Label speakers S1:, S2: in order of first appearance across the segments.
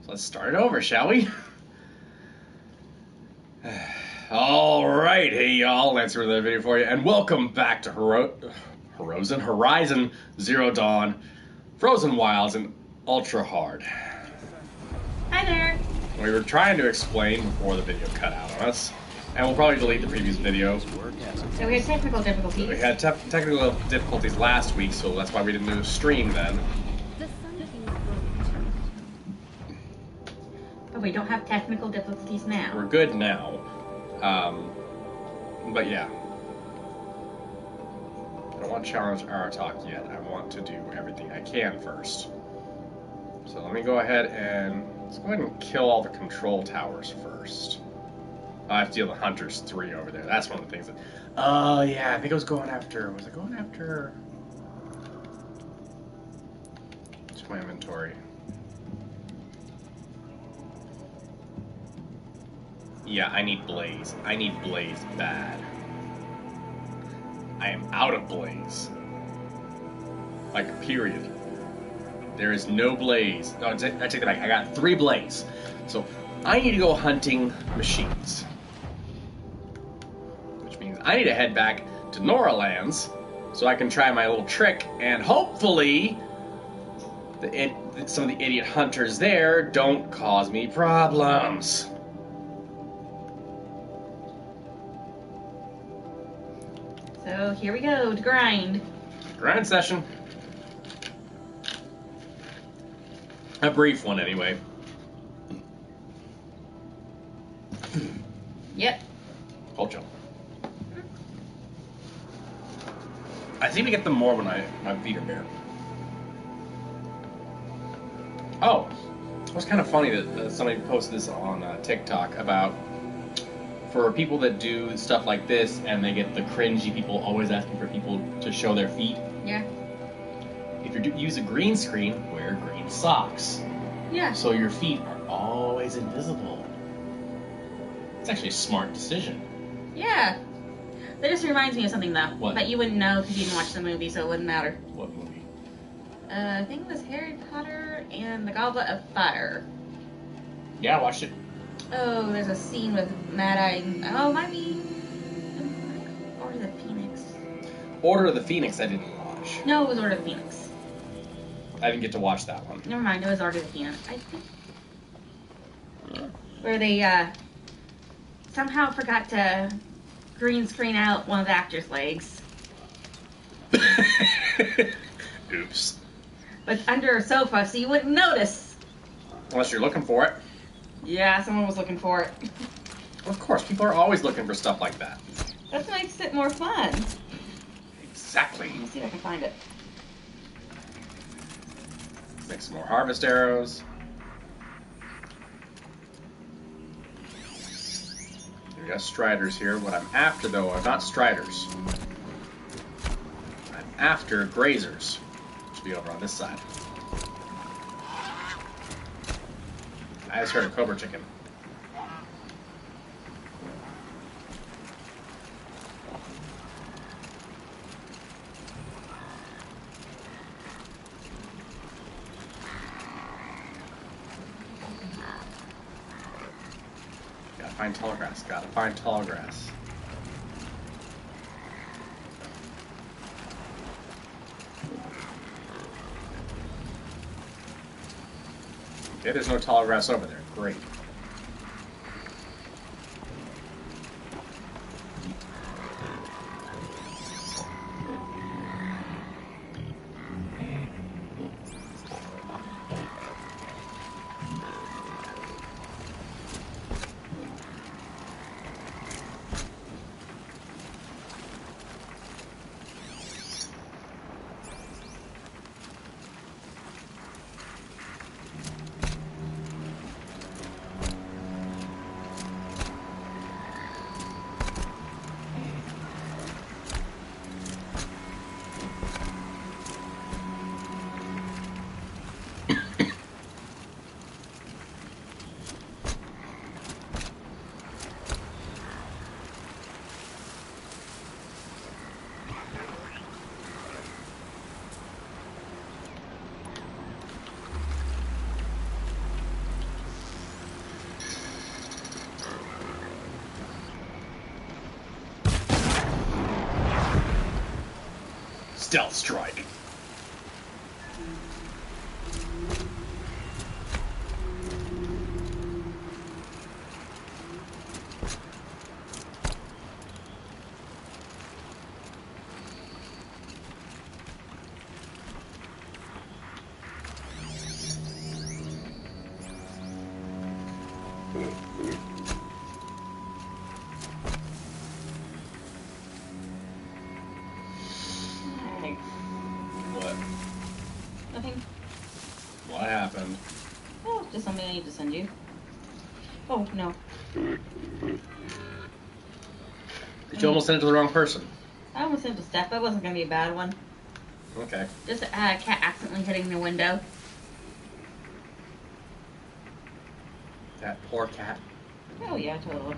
S1: So let's start it over, shall we? Alright, hey y'all, let's run the video for you, and welcome back to Horizon Zero Dawn, Frozen Wilds, and Ultra Hard.
S2: Hi there!
S1: We were trying to explain before the video cut out on us, and we'll probably delete the previous video.
S2: So we had technical difficulties.
S1: We had technical difficulties last week, so that's why we didn't do a stream then.
S2: But we don't have technical difficulties now.
S1: We're good now. But yeah. I don't want to challenge Aratak yet. I want to do everything I can first. So let me go ahead and... let's go ahead and kill all the control towers first. I have to deal with Hunters 3 over there. That's one of the things that... oh, yeah. I think I was going after... was I going after... what's my inventory? Yeah, I need Blaze. I need Blaze bad. I am out of Blaze. Like, period. There is no Blaze. No, I take that back. I got 3 Blaze. So, I need to go hunting machines. Which means I need to head back to Nora Lands so I can try my little trick, and hopefully some of the idiot hunters there don't cause me problems.
S2: So here we go to grind.
S1: Grind session. A brief one, anyway.
S2: Yep.
S1: Hold jump. I seem to get them more when my feet are bare. Oh, it was kind of funny that somebody posted this on TikTok about for people that do stuff like this and they get the cringy people always asking for people to show their feet.
S2: Yeah.
S1: If you use a green screen, wear green socks.
S2: Yeah.
S1: So your feet are always invisible. It's actually a smart decision.
S2: Yeah. That just reminds me of something, though.
S1: What?
S2: But you wouldn't know because you didn't watch the movie, so it wouldn't matter.
S1: What movie?
S2: I think it was Harry Potter and the Goblet of Fire.
S1: Yeah, I watched it.
S2: Oh, there's a scene with Mad-Eye. Oh, it might be... Order of the Phoenix.
S1: Order of the Phoenix I didn't watch.
S2: No, it was Order of the Phoenix.
S1: I didn't get to watch that one.
S2: Never mind, it was Order of the Phoenix. I think... where they, somehow forgot to green screen out one of the actors' legs.
S1: Oops.
S2: But under a sofa, so you wouldn't notice.
S1: Unless you're looking for it.
S2: Yeah, someone was looking for it.
S1: Of course, people are always looking for stuff like that.
S2: That makes it more fun.
S1: Exactly.
S2: Let me see if I can find it.
S1: Make some more harvest arrows. We got striders here. What I'm after, though, are not striders. I'm after grazers. Which will be over on this side. I just heard a cobra chicken. Gotta find tall grass. Gotta find tall grass. Okay, there's no tall grass over there. Great. stealth strike.
S2: Alright.
S1: What?
S2: Nothing.
S1: What happened?
S2: Oh, just something I need to send you. Oh, no.
S1: Did you almost send it to the wrong person?
S2: I almost sent a step. It wasn't going to be a bad one.
S1: Okay.
S2: Just a cat accidentally hitting the window.
S1: That poor cat.
S2: Oh, yeah, totally.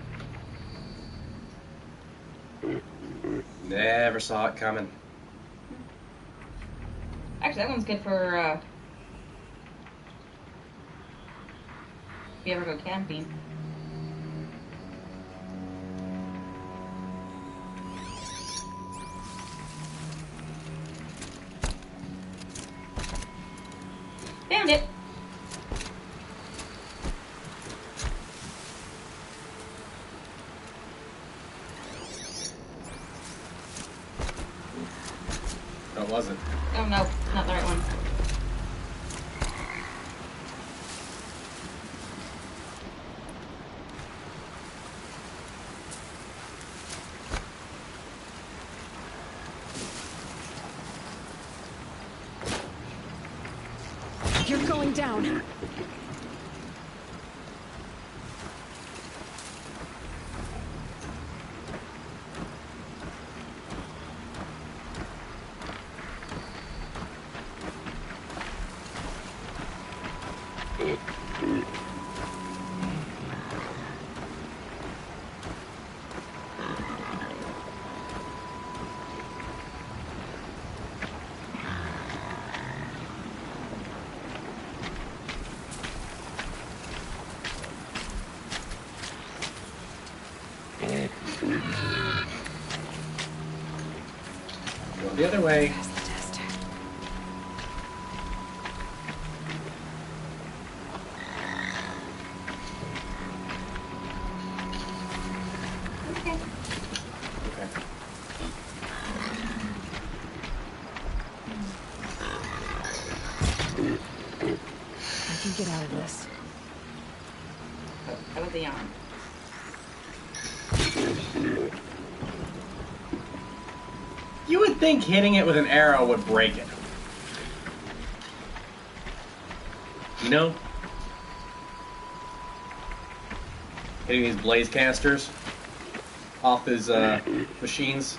S1: Never saw it coming.
S2: Actually, that one's good for, if you ever go camping. Found it!
S1: No, it wasn't.
S2: Oh, no, not the right one.
S3: You're going down.
S1: Go the other way.
S3: Pass the test.
S2: Okay.
S1: Okay.
S3: I can get out of this.
S2: Oh, that was a yawn.
S1: You would think hitting it with an arrow would break it. You know? Hitting these blaze canisters off his machines.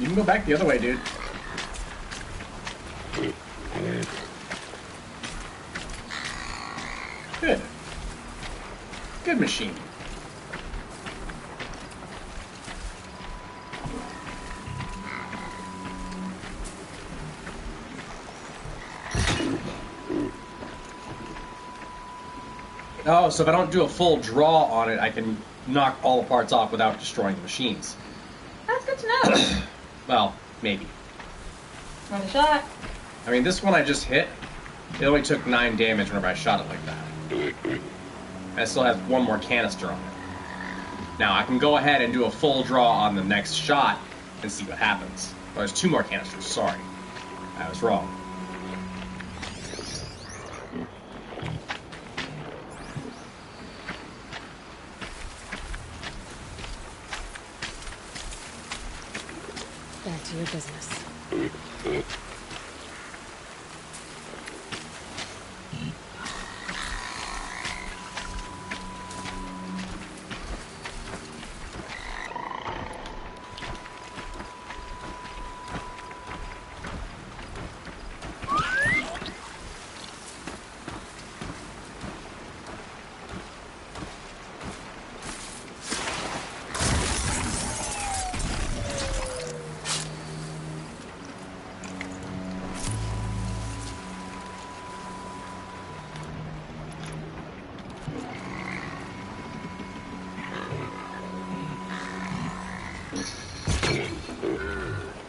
S1: You can go back the other way, dude. Good. Good machine. Oh, so if I don't do a full draw on it, I can knock all the parts off without destroying the machines.
S2: That's good to know.
S1: Well, maybe.
S2: Worth a shot.
S1: I mean, this one I just hit, it only took 9 damage whenever I shot it like that. I still have one more canister on it. Now, I can go ahead and do a full draw on the next shot and see what happens. Oh, there's 2 more canisters, sorry. I was wrong.
S3: Back to your business.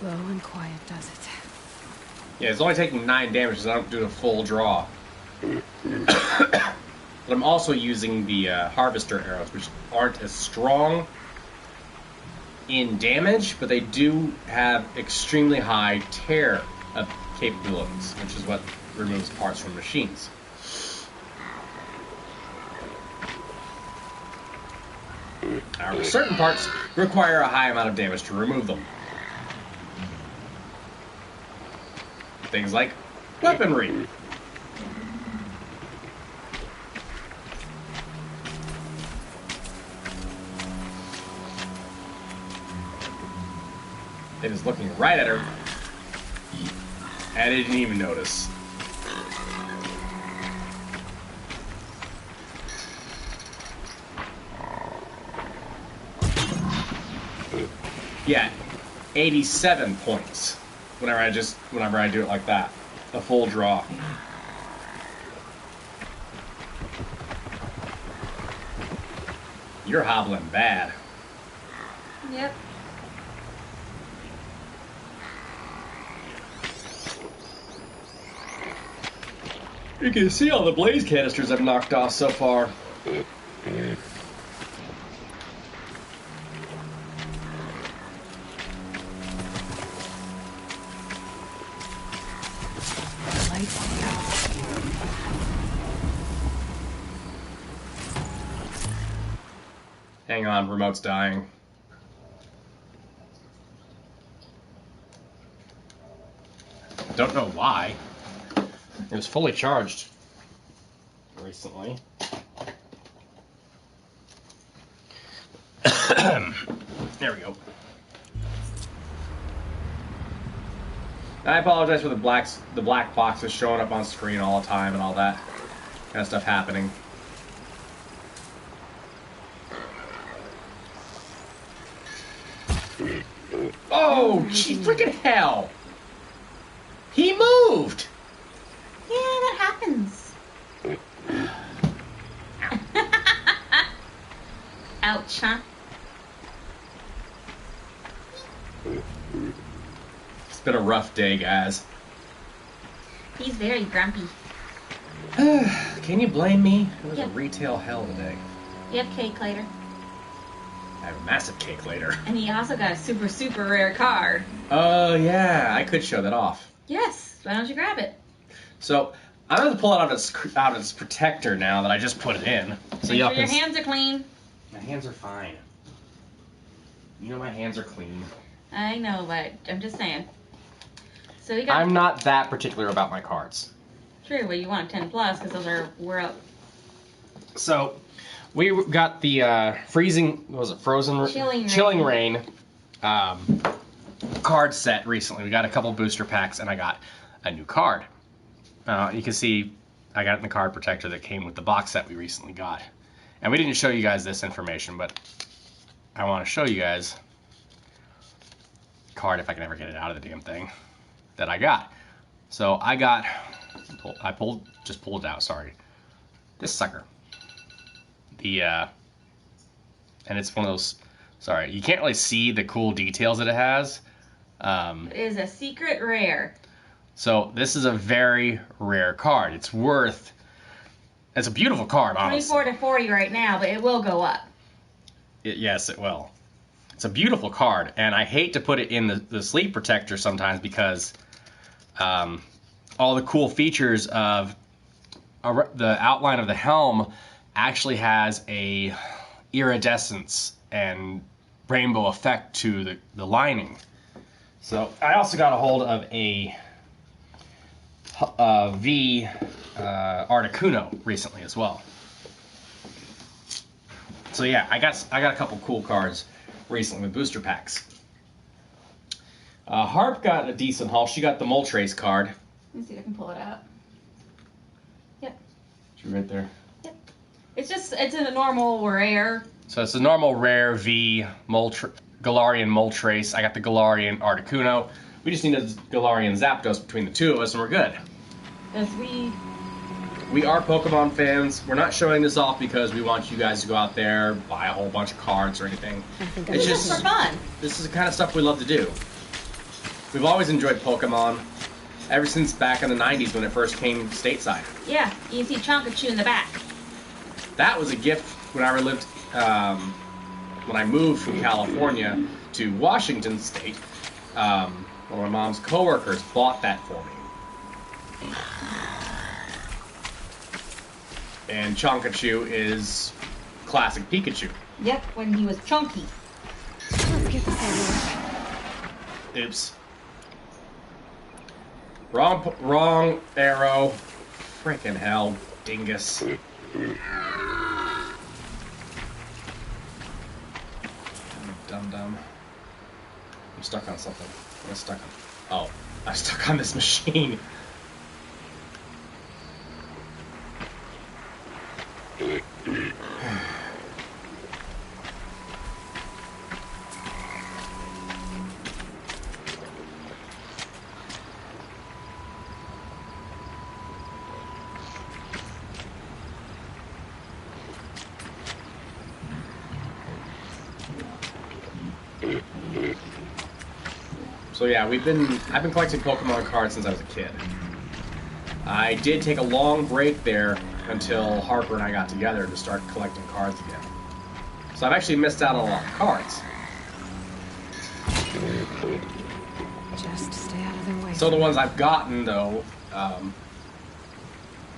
S3: Low and quiet does it.
S1: Yeah, it's only taking 9 damage because I don't do the full draw. But I'm also using the Harvester arrows, which aren't as strong in damage, but they do have extremely high tear capabilities, which is what removes parts from machines. However, certain parts require a high amount of damage to remove them. Things like weaponry. It is looking right at her, and it didn't even notice. Yeah, 87 points. Whenever I do it like that, a full draw. You're hobbling bad.
S2: Yep.
S1: You can see all the blaze canisters I've knocked off so far.
S3: Lights out.
S1: Hang on, remote's dying. Don't know why. It was fully charged recently. There we go. I apologize for the black boxes showing up on screen all the time and all that kind of stuff happening. Oh, gee, freaking hell! He moved!
S2: Yeah, that happens. Ouch, huh?
S1: It's been a rough day, guys.
S2: He's very grumpy.
S1: Can you blame me? It was
S2: Yeah.
S1: a retail hell today.
S2: You have cake later.
S1: I have a massive cake later.
S2: And he also got a super, super rare card.
S1: Oh, yeah, I could show that off.
S2: Yes, why don't you grab it?
S1: So, I'm going to pull it out of its protector now that I just put it in. So
S2: Make
S1: y'all
S2: sure your
S1: can
S2: hands are clean.
S1: My hands are fine. You know my hands are clean.
S2: I know, but I'm just saying. So we got...
S1: I'm not that particular about my cards.
S2: True, well you want 10 plus because we're up.
S1: So, we got the Chilling Rain card set recently. We got a couple booster packs, and I got a new card. You can see I got it in the card protector that came with the box set we recently got. And we didn't show you guys this information, but I want to show you guys card, if I can ever get it out of the damn thing, that I got. So I just pulled it out, sorry. This sucker. And it's one of those, sorry, you can't really see the cool details that it has.
S2: It is a secret rare.
S1: So this is a very rare card. It's a beautiful card, honestly.
S2: 24 to 40 right now, but it will go up.
S1: Yes, it will. It's a beautiful card, and I hate to put it in the sleeve protector sometimes because all the cool features of the outline of the helm actually has a iridescence and rainbow effect to the lining. So I also got a hold of a V Articuno recently as well. So yeah, I got a couple cool cards recently with booster packs. Harp got a decent haul. She got the Moltres card.
S2: Let me see if I can pull it out. Yep.
S1: She's right there.
S2: Yep. It's a normal rare.
S1: So it's a normal rare V Galarian Moltres. I got the Galarian Articuno. We just need a Galarian Zapdos between the two of us, and we're good.
S2: Because we
S1: we are Pokemon fans. We're not showing this off because we want you guys to go out there, buy a whole bunch of cards or anything.
S2: It's just for fun.
S1: This is the kind of stuff we love to do. We've always enjoyed Pokemon, ever since back in the 90s when it first came stateside.
S2: Yeah, you can see Chonkachu in the back.
S1: That was a gift when I lived, when I moved from California to Washington State. One of my mom's coworkers bought that for me. And Chonkachu is classic Pikachu.
S2: Yep, when he was chunky.
S3: Let's get this over with.
S1: Oops. Wrong arrow. Frickin' hell, dingus. Dum-dum. I'm stuck on something. What am I stuck on? Oh, I'm stuck on this machine. So yeah, I've been collecting Pokemon cards since I was a kid. I did take a long break there until Harper and I got together to start collecting cards again. So I've actually missed out on a lot of cards.
S3: Just stay out of their way.
S1: So the ones I've gotten, though,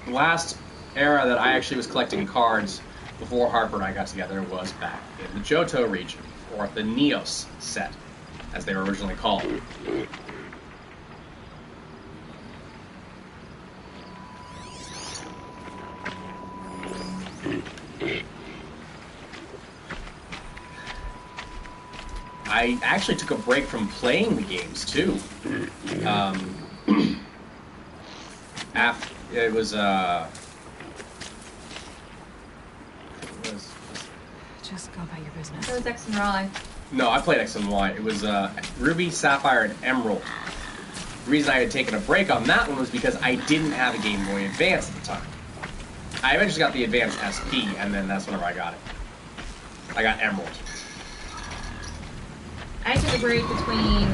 S1: last era that I actually was collecting cards before Harper and I got together was back in the Johto region, or the Neos set, as they were originally called. I actually took a break from playing the games too. It was
S3: Just go about your business.
S2: It was X and Y.
S1: no, I played X and Y. It was Ruby, Sapphire, and Emerald. The reason I had taken a break on that one was because I didn't have a Game Boy Advance at the time. I eventually got the Advance SP, and then that's whenever I got it. I got Emerald.
S2: I took a break between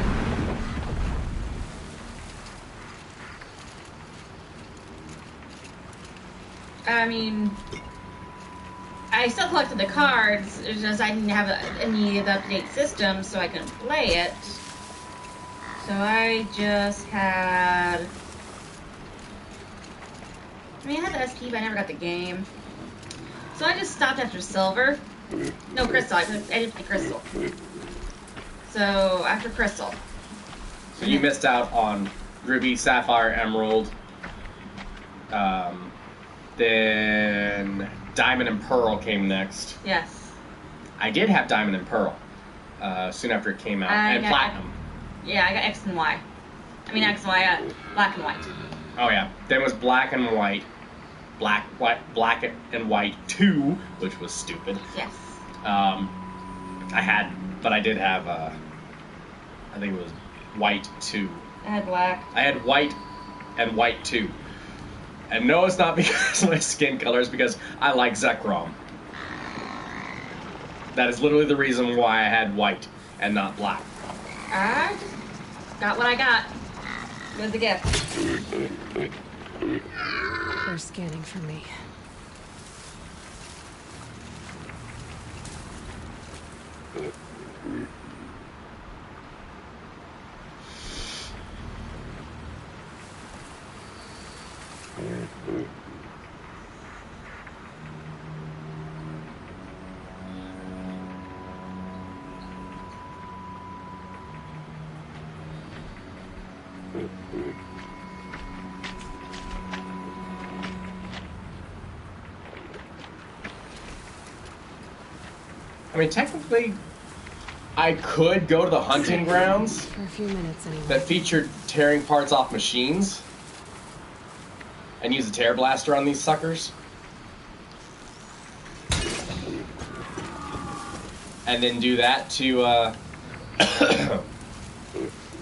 S2: I still collected the cards, it's just I didn't have any of the up-to-date systems, so I couldn't play it. So I just had... I had the SP, but I never got the game. So I just stopped after Silver. No, Crystal. I didn't play Crystal. So, after Crystal.
S1: So you missed out on Ruby, Sapphire, Emerald, then Diamond and Pearl came next.
S2: Yes.
S1: I did have Diamond and Pearl soon after it came out, and Platinum.
S2: Yeah, I got X and Y. X and Y, Black and White.
S1: Oh yeah, then was Black and White, Black and White 2, which was stupid.
S2: Yes.
S1: I did have, I think it was White 2.
S2: I had Black.
S1: I had White and White 2. And no, it's not because of my skin color, it's because I like Zekrom. That is literally the reason why I had White and not Black.
S2: I just got what I got. It was a gift.
S3: They're scanning for me.
S1: Technically, I could go to the hunting grounds
S3: For a few minutes anyway.
S1: that featured tearing parts off machines and use a tear blaster on these suckers. And then do that to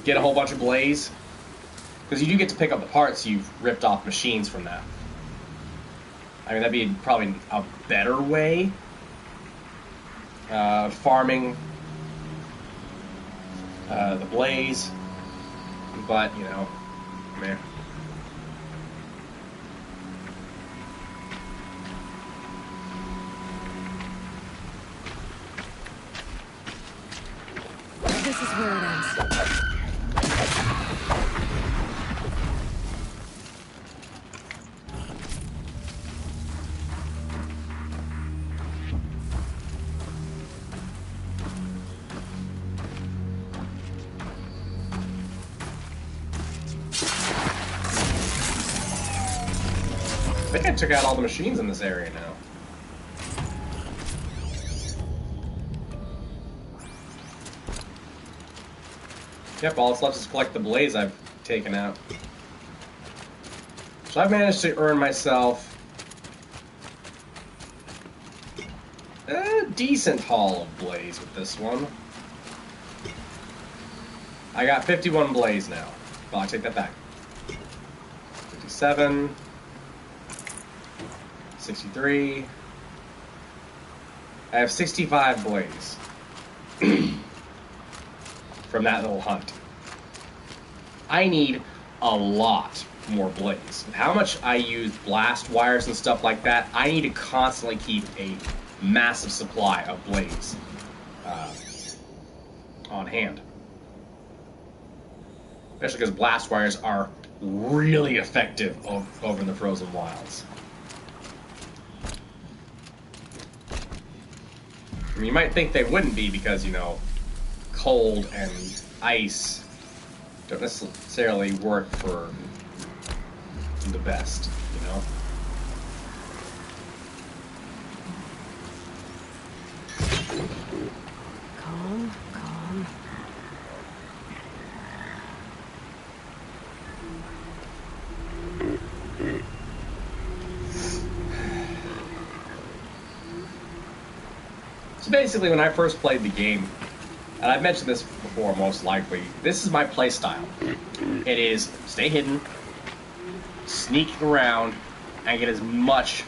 S1: get a whole bunch of blaze. Because you do get to pick up the parts you've ripped off machines from that. I mean, that'd be probably a better way farming the blaze, but you know, man.
S3: This is where it ends.
S1: I think I took out all the machines in this area now. Yep, all that's left is collect the blaze I've taken out. So I've managed to earn myself a decent haul of blaze with this one. I got 51 blaze now. Well, I take that back. 57. 63. I have 65 blaze from that little hunt. I need a lot more blaze. With how much I use blast wires and stuff like that, I need to constantly keep a massive supply of blaze on hand. Especially because blast wires are really effective over in the frozen wilds. I mean, you might think they wouldn't be because, you know, cold and ice don't necessarily work for the best, you know?
S3: Calm, calm.
S1: So basically, when I first played the game, and I've mentioned this before most likely, this is my play style. It is stay hidden, sneak around, and get as much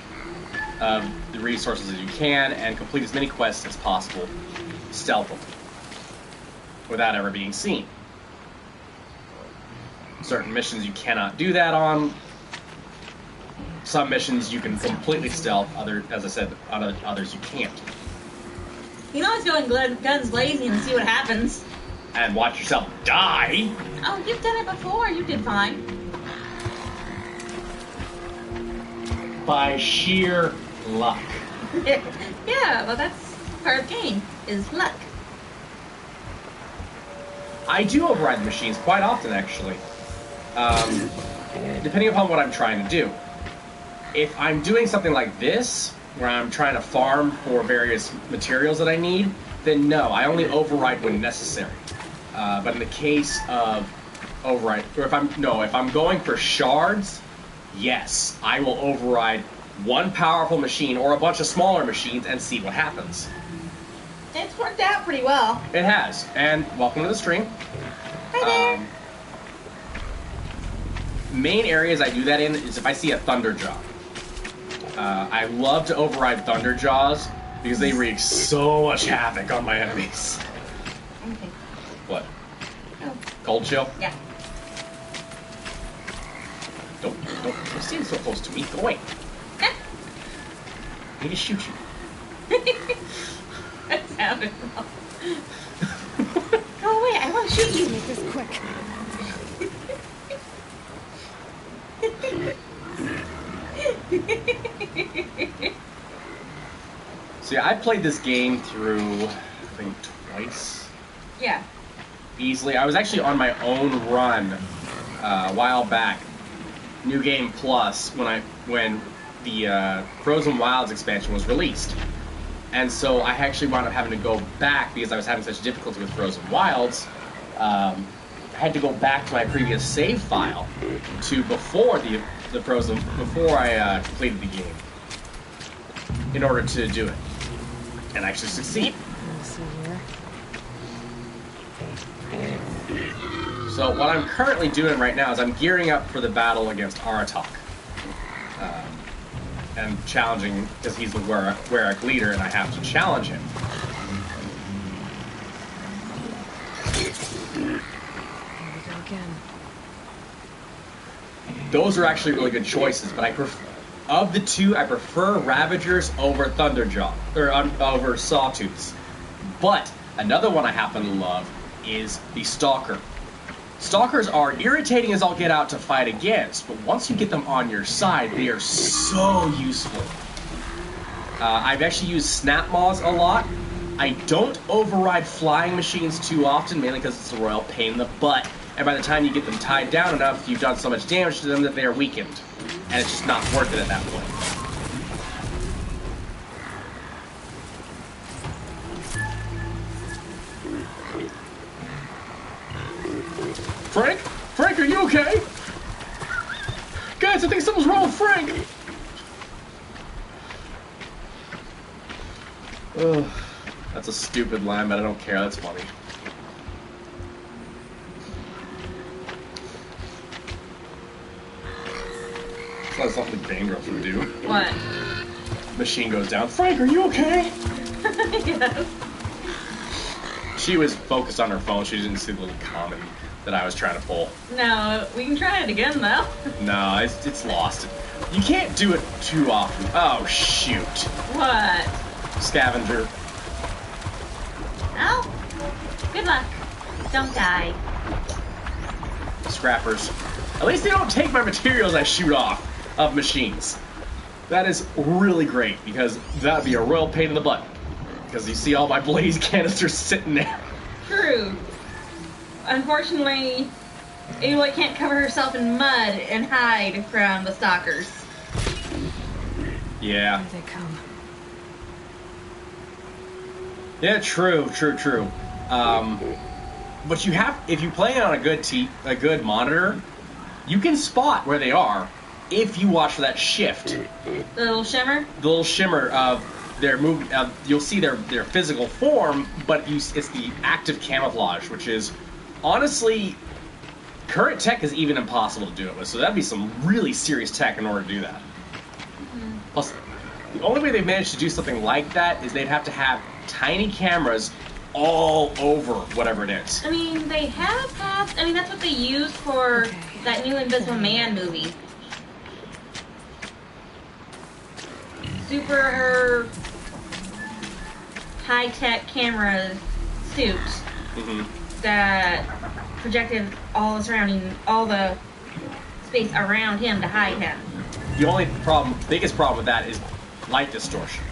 S1: of the resources as you can, and complete as many quests as possible stealthily, without ever being seen. Certain missions you cannot do that on. Some missions you can completely stealth, as I said, others you can't.
S2: You can always go and guns blazing and see what happens.
S1: And watch yourself die.
S2: Oh, you've done it before. You did fine.
S1: By sheer luck.
S2: Yeah, well, that's part of the game, is luck.
S1: I do override the machines quite often, actually. Depending upon what I'm trying to do. If I'm doing something like this, where I'm trying to farm for various materials that I need, then no, I only override when necessary. But in the case of override, or if I'm going for shards, yes, I will override one powerful machine or a bunch of smaller machines and see what happens.
S2: It's worked out pretty well.
S1: It has, and welcome to the stream.
S2: Hi there.
S1: Main areas I do that in is if I see a Thunderjaw. I love to override Thunderjaws because they wreak so much havoc on my enemies.
S2: Okay.
S1: What?
S2: Oh.
S1: Cold chill?
S2: Yeah.
S1: Don't stand so close to me. Go away. I need to shoot you.
S2: That sounded wrong. Go away, I want to shoot you.
S3: Make this quick.
S1: See, I played this game through, I think, twice.
S2: Yeah.
S1: Easily. I was actually on my own run a while back. New Game Plus when the Frozen Wilds expansion was released. And so I actually wound up having to go back because I was having such difficulty with Frozen Wilds. I had to go back to my previous save file to before I completed the game in order to do it and actually succeed.
S3: Let's see here.
S1: So what I'm currently doing right now is I'm gearing up for the battle against Aratak. and challenging because he's the Warwick leader, and I have to challenge him.
S3: Here we go again.
S1: Those are actually really good choices, but of the two, I prefer Ravagers over Thunderjaw, or over Sawtooths. But another one I happen to love is the Stalker. Stalkers are irritating as all get out to fight against, but once you get them on your side, they are so useful. I've actually used Snap Maws a lot. I don't override flying machines too often, mainly because it's a royal pain in the butt. And by the time you get them tied down enough, you've done so much damage to them that they are weakened. And it's just not worth it at that point. Frank? Frank, are you okay? Guys, I think something's wrong with Frank! Ugh, that's a stupid line, but I don't care, that's funny. That's something dangerous would do.
S2: What?
S1: Machine goes down. Frank, are you okay?
S2: Yes.
S1: She was focused on her phone. She didn't see the little comment that I was trying to pull.
S2: No, we can try it again though.
S1: No, it's lost. You can't do it too often. Oh, shoot.
S2: What?
S1: Scavenger.
S2: Oh, good luck. Don't die.
S1: Scrappers. At least they don't take my materials I shoot off of machines. That is really great, because that would be a royal pain in the butt. Because you see all my blaze canisters sitting there.
S2: True. Unfortunately, Aloy can't cover herself in mud and hide from the stalkers.
S1: Yeah.
S3: Here they come.
S1: Yeah, true. But you have, if you play on a good monitor, you can spot where they are if you watch for that shift.
S2: The little shimmer?
S1: The little shimmer of their movement. You'll see their physical form, but it's the active camouflage, which is honestly, current tech is even impossible to do it with. So that'd be some really serious tech in order to do that.
S2: Mm-hmm.
S1: Plus, the only way they've managed to do something like that is they'd have to have tiny cameras all over whatever it is.
S2: I mean, they have passed. I mean, that's what they used for that new Invisible Man movie. Super high-tech camera suit that projected all the space around him to hide him.
S1: The only biggest problem with that is light distortion.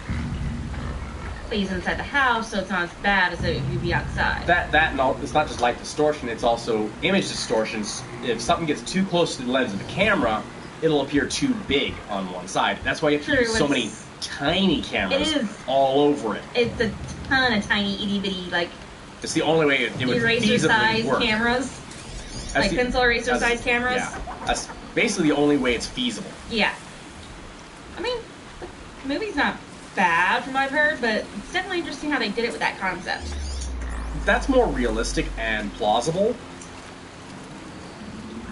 S2: But he's inside the house, so it's not as bad as if you'd be outside.
S1: That and all, it's not just light distortion, it's also image distortions. If something gets too close to the lens of the camera, it'll appear too big on one side. That's why you have to use so many tiny cameras all over it.
S2: It's a ton of tiny itty-bitty, like,
S1: it's the only way it would feasibly work.
S2: cameras. Like pencil eraser-sized cameras.
S1: Yeah, that's basically the only way it's feasible.
S2: Yeah. I mean, the movie's not bad from what I've heard, but it's definitely interesting how they did it with that concept.
S1: That's more realistic and plausible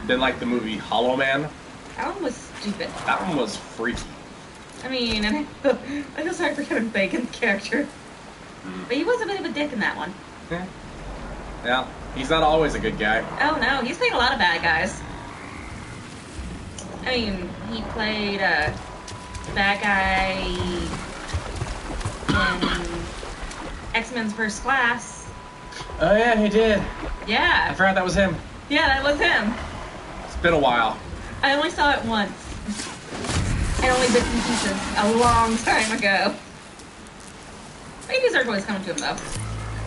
S1: than like the movie Hollow Man.
S2: That one was stupid.
S1: That one was freaky.
S2: I mean, and I feel sorry for Kevin Bacon's character. But he was a bit of a dick in that one.
S1: Yeah, he's not always a good guy.
S2: Oh no, he's played a lot of bad guys. I mean, he played a bad guy in X-Men's First Class.
S1: Oh yeah, he did.
S2: Yeah.
S1: I forgot that was him.
S2: Yeah, that was him.
S1: It's been a while.
S2: I only saw it once. And only bits and pieces a long time ago. I think our voice coming to him though.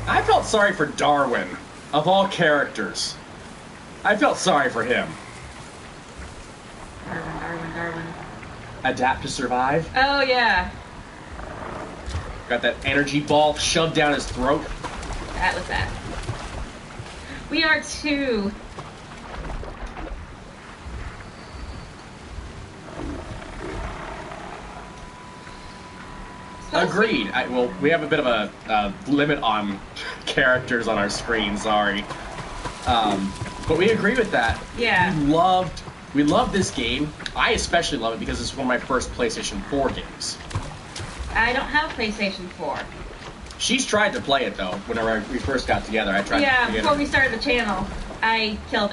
S1: I felt sorry for Darwin, of all characters. I felt sorry for him.
S2: Darwin.
S1: Adapt to survive.
S2: Oh yeah.
S1: Got that energy ball shoved down his throat.
S2: That was that. We are two.
S1: Agreed. Well, we have a bit of a limit on characters on our screen, sorry. But we agree with that.
S2: Yeah.
S1: We loved We love this game. I especially love it because it's one of my first PlayStation 4 games.
S2: I don't have PlayStation 4.
S1: She's tried to play it though. Whenever we first got together, I tried.
S2: Yeah,
S1: to get
S2: before
S1: it.
S2: we started the channel, I killed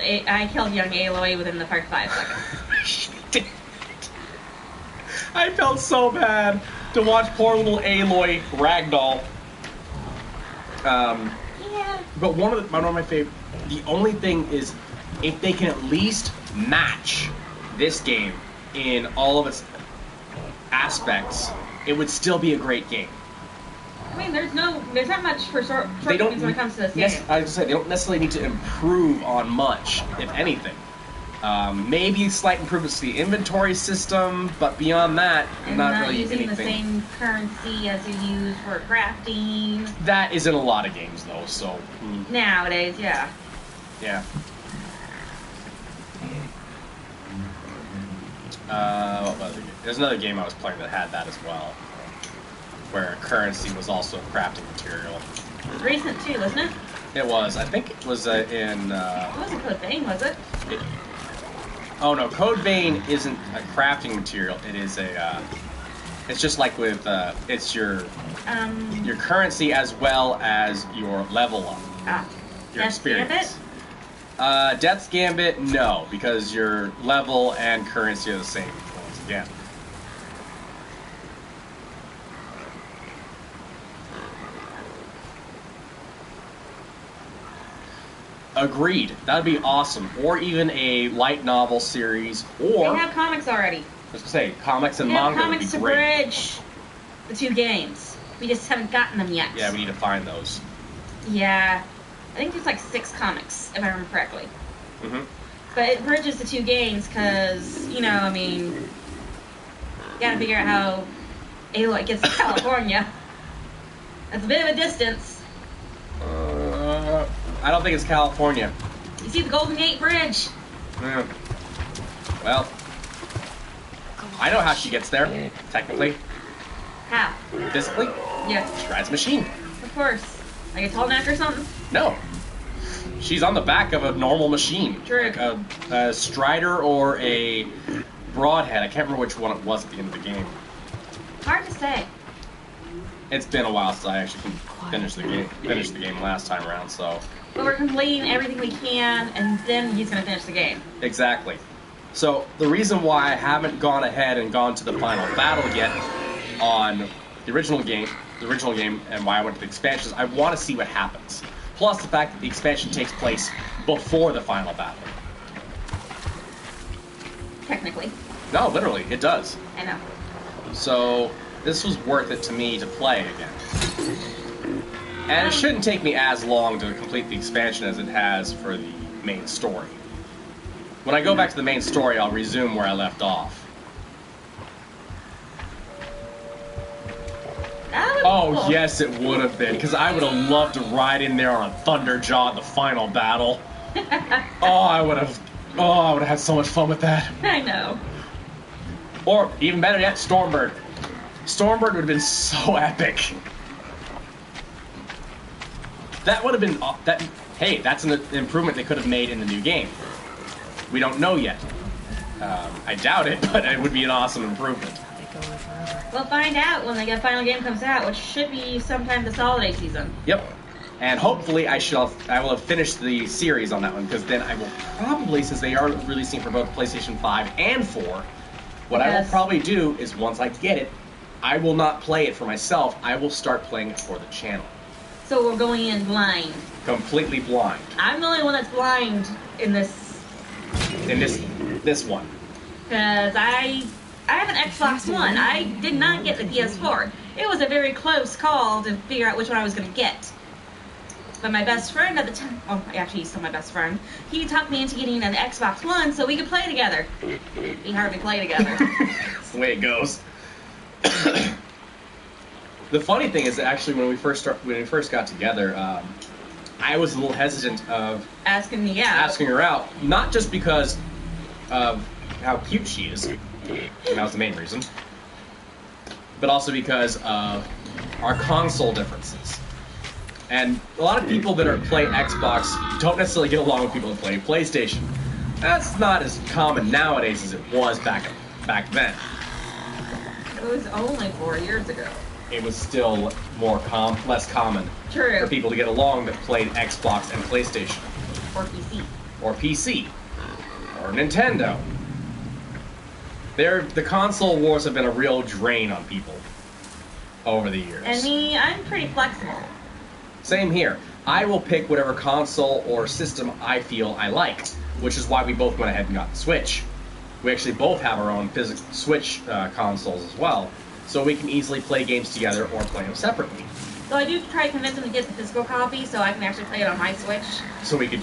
S2: young Aloy within the first 5 seconds.
S1: She did. I felt so bad to watch poor little Aloy ragdoll.
S2: Yeah.
S1: But one of my favorite. The only thing is, if they can at least match this game in all of its aspects, it would still be a great game.
S2: I mean, there's not much for shortcomings when it comes to this game.
S1: I was gonna say they don't necessarily need to improve on much, if anything. Maybe slight improvements to the inventory system, but beyond that,
S2: And
S1: not really
S2: using
S1: anything.
S2: the same currency as you use for crafting.
S1: That is in a lot of games, though. So
S2: Nowadays, yeah.
S1: yeah. What was it? There's another game I was playing that had that as well, where currency was also crafting material.
S2: It was recent too, wasn't it?
S1: It was. I think it was in.
S2: It wasn't Code Vein, was it?
S1: Oh no, Code Vein isn't a crafting material. It is a. It's just like with. It's your currency as well as your level up. Your
S2: Death's
S1: experience. Death's Gambit, no, because your level and currency are the same once again. Agreed. That'd be awesome. Or even a light novel series, or
S2: They have comics already.
S1: I was gonna say comics and
S2: We have
S1: manga would be
S2: comics to
S1: great.
S2: bridge the 2 games. We just haven't gotten them yet.
S1: Yeah, we need to find those.
S2: Yeah. I think there's like 6 comics, if I remember correctly.
S1: Mm-hmm.
S2: But it bridges the 2 games because, you gotta figure out how Aloy gets to California. That's a bit of a distance.
S1: I don't think it's California.
S2: You see the Golden Gate Bridge?
S1: Yeah. Well, I know how she gets there, technically.
S2: How?
S1: Physically,
S2: Yeah,
S1: she rides a machine.
S2: of course. Like a tall neck or something?
S1: No. She's on the back of a normal machine.
S2: True.
S1: Like a Strider or a Broadhead. I can't remember which one it was at the end of the game.
S2: Hard to say.
S1: It's been a while since I actually finished the game last time around, so.
S2: But we're completing everything we can, and then he's gonna finish the game.
S1: Exactly. So the reason why I haven't gone ahead and gone to the final battle yet on the original game, and why I went to the expansions, I want to see what happens. Plus the fact that the expansion takes place before the final battle.
S2: Technically.
S1: No, literally, it does.
S2: I know.
S1: So this was worth it to me to play again. And it shouldn't take me as long to complete the expansion as it has for the main story. When I go back to the main story, I'll resume where I left off.
S2: That would be
S1: Oh,
S2: cool.
S1: yes, it would have been, because I would have loved to ride in there on a Thunderjaw in the final battle. I would have had so much fun with that.
S2: I know.
S1: Or, even better yet, Stormbird. Stormbird would have been so epic. That would have been, hey, that's an improvement they could have made in the new game. We don't know yet. I doubt it, but it would be an awesome improvement.
S3: They go on forever.
S2: We'll find out when the final game comes out, which should be sometime this holiday season.
S1: Yep. And hopefully I will have finished the series on that one, because then I will probably, since they are releasing for both PlayStation 5 and 4, what I will
S2: Yes.
S1: probably do is once I get it, I will not play it for myself, I will start playing it for the channel.
S2: So we're going in blind.
S1: Completely blind.
S2: I'm the only one that's blind in this,
S1: In this one.
S2: because I have an Xbox One. I did not get the PS4. It was a very close call to figure out which one I was going to get. But my best friend at the time, oh, actually he's still my best friend, he talked me into getting an Xbox One so we could play together. We hardly play together.
S1: That's the way it goes. The funny thing is that actually when we first got together, I was a little hesitant of
S2: Asking me out.
S1: asking her out, not just because of how cute she is, and that was the main reason, but also because of our console differences. And a lot of people that play Xbox don't necessarily get along with people that play PlayStation. That's not as common nowadays as it was back then.
S2: It was only 4 years ago.
S1: It was still less common
S2: True.
S1: for people to get along that played Xbox and PlayStation.
S2: Or PC.
S1: Or PC. Or Nintendo. The console wars have been a real drain on people over the years.
S2: And me, I'm pretty flexible.
S1: Same here. I will pick whatever console or system I feel I like, which is why we both went ahead and got the Switch. We actually both have our own Switch consoles as well, so we can easily play games together or play them separately.
S2: So I do try to convince him to get the physical copy so I can actually play it on my Switch.
S1: So we can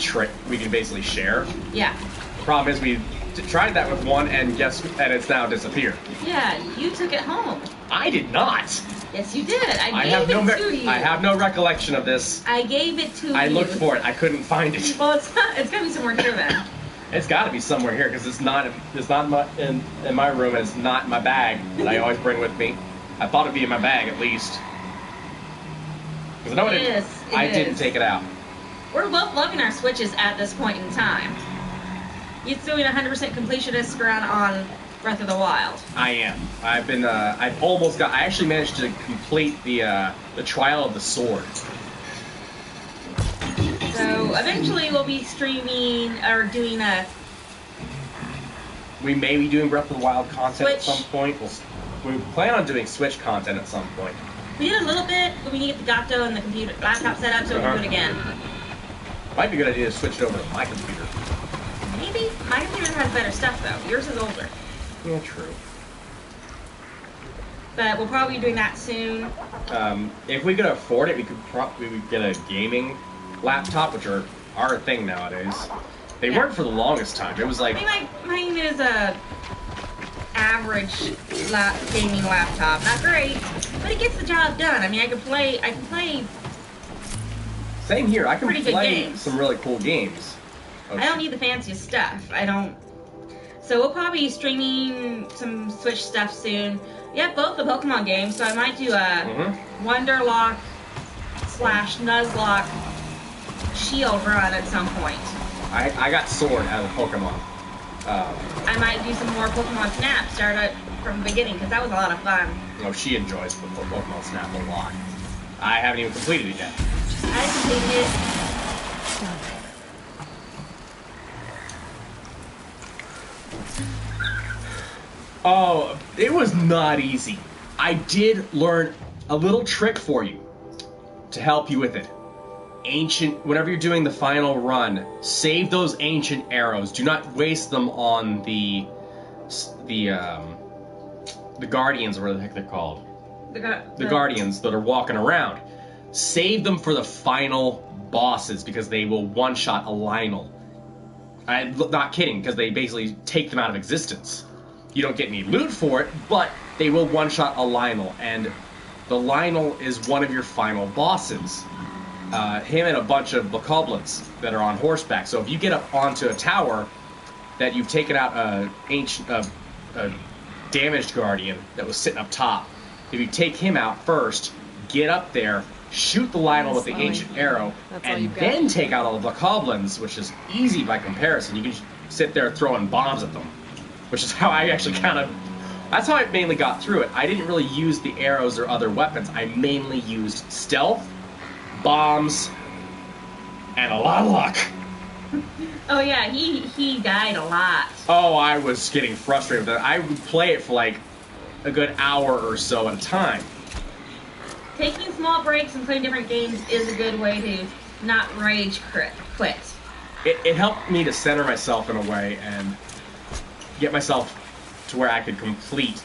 S1: basically share.
S2: Yeah.
S1: The problem is we tried that with one, and it's now disappeared.
S2: Yeah, you took it home.
S1: I did not.
S2: Yes, you did. I gave it to you.
S1: I have no recollection of this.
S2: I gave it to you.
S1: I looked for it. I couldn't find it.
S2: Well, it's gotta be somewhere here then.
S1: It's got to be somewhere here because it's not in my room, and it's not in my bag that I always bring with me. I thought it'd be in my bag at least. Because I know I didn't take it out.
S2: We're both loving our Switches at this point in time. You're doing 100% completionist run on Breath of the Wild.
S1: I am. I've almost got. I actually managed to complete the Trial of the Sword.
S2: So eventually we'll be streaming or doing a.
S1: We may be doing Breath of the Wild content at
S2: Switch.
S1: some point. We plan on doing Switch content at some point.
S2: We did a little bit, but we need to get the Gato and the laptop set up so we can do it again.
S1: Might be a good idea to switch it over to my computer.
S2: Maybe. My computer has better stuff though. Yours is older.
S1: Yeah, true.
S2: But we'll probably be doing that soon.
S1: If we could afford it, we could get a gaming laptop, which are a thing nowadays. They weren't for the longest time. It was like...
S2: I mean, mine is a average gaming laptop. Not great, but it gets the job done. I mean, I can play
S1: Same here. I can
S2: pretty good
S1: play
S2: games.
S1: some really cool games.
S2: I don't need the fanciest stuff. I don't. So we'll probably be streaming some Switch stuff soon. Yeah, both the Pokemon games. So I might do a Wonderlock / Nuzlocke Shield run at some point.
S1: I got Sword out of Pokemon.
S2: I might do some more Pokemon Snap, start it from the beginning, because that was a lot of fun.
S1: Oh, she enjoys Pokemon Snap a lot. I haven't even completed it yet.
S2: I completed it.
S1: Oh, it was not easy. I did learn a little trick for you to help you with it. Whenever you're doing the final run, save those ancient arrows. Do not waste them on the guardians, or whatever the heck they're called. The guardians that are walking around. Save them for the final bosses because they will one-shot a Lynel. I'm not kidding, because they basically take them out of existence. You don't get any loot for it, but they will one-shot a Lynel, and the Lynel is one of your final bosses. Him and a bunch of bokoblins that are on horseback. So if you get up onto a tower that you've taken out a damaged guardian that was sitting up top, if you take him out first, get up there, shoot the Lynel with the ancient arrow, and then take out all the bokoblins, which is easy by comparison. You can sit there throwing bombs at them, which is how I actually that's how I mainly got through it. I didn't really use the arrows or other weapons. I mainly used stealth, bombs, and a lot of luck.
S2: Oh yeah, he died a lot.
S1: Oh, I was getting frustrated with it. I would play it for like a good hour or so at a time.
S2: Taking small breaks and playing different games is a good way to not rage quit.
S1: It helped me to center myself in a way and get myself to where I could complete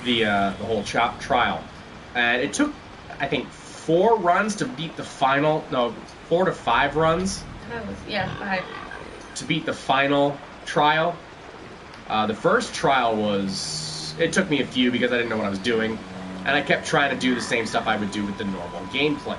S1: the whole trial. And it took, I think, 4 runs to beat the final. No, 4 to 5 runs.
S2: That was 5.
S1: To beat the final trial. The first trial it took me a few because I didn't know what I was doing, and I kept trying to do the same stuff I would do with the normal gameplay.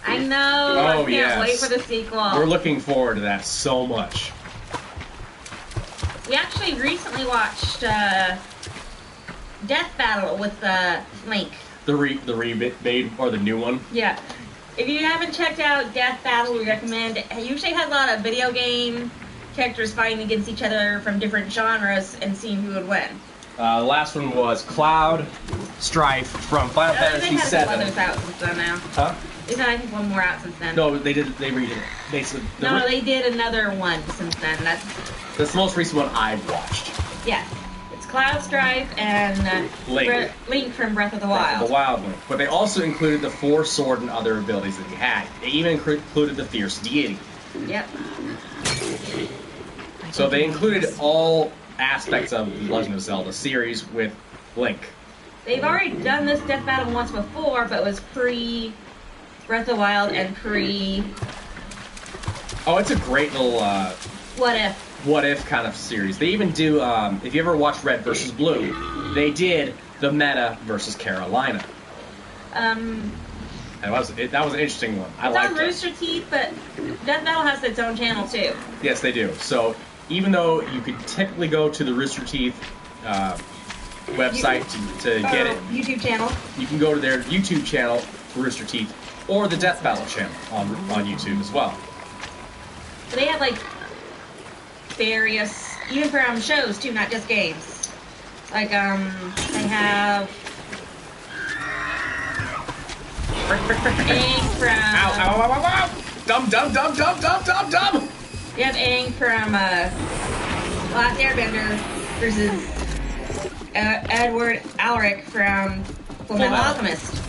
S2: I know. I can't wait for the sequel.
S1: We're looking forward to that so much.
S2: We actually recently watched Death Battle with Link.
S1: The remade or the new one.
S2: Yeah. If you haven't checked out Death Battle, we recommend it. It usually has a lot of video game characters fighting against each other from different genres and seeing who would win.
S1: The last one was Cloud Strife from Final Fantasy
S2: They've had a couple
S1: VII.
S2: others out since then now.
S1: Huh?
S2: They've had, I think, one more out since then.
S1: No, they redid it. Basically,
S2: No, they did another one since then. That's yeah. It's Cloud Strife and
S1: Link.
S2: Link from Breath of the Wild.
S1: The Wild Link. But they also included the Four Sword and other abilities that he had. They even included the Fierce Deity.
S2: Yep.
S1: So they included all aspects of the Legend of Zelda series with Link.
S2: They've already done this Death Battle once before, but it was pre Breath of the Wild and pre
S1: Oh, it's a great little
S2: What If.
S1: kind of series. They even do, if you ever watched Red vs. Blue, they did the Meta versus Carolina. That was an interesting one. I
S2: It's
S1: liked
S2: on
S1: it.
S2: Rooster Teeth, but Death Battle has its own channel too.
S1: Yes, they do. So even though you could technically go to the Rooster Teeth website to get it,
S2: YouTube channel.
S1: you can go to their YouTube channel, Rooster Teeth, or the Death Battle channel on YouTube as well.
S2: But they have like various, even from shows too, not just games. Like they have Aang from.
S1: Ow, ow, ow, ow, ow! Dumb!
S2: We have Aang from Last Airbender versus Edward Alric from Fullmetal Alchemist.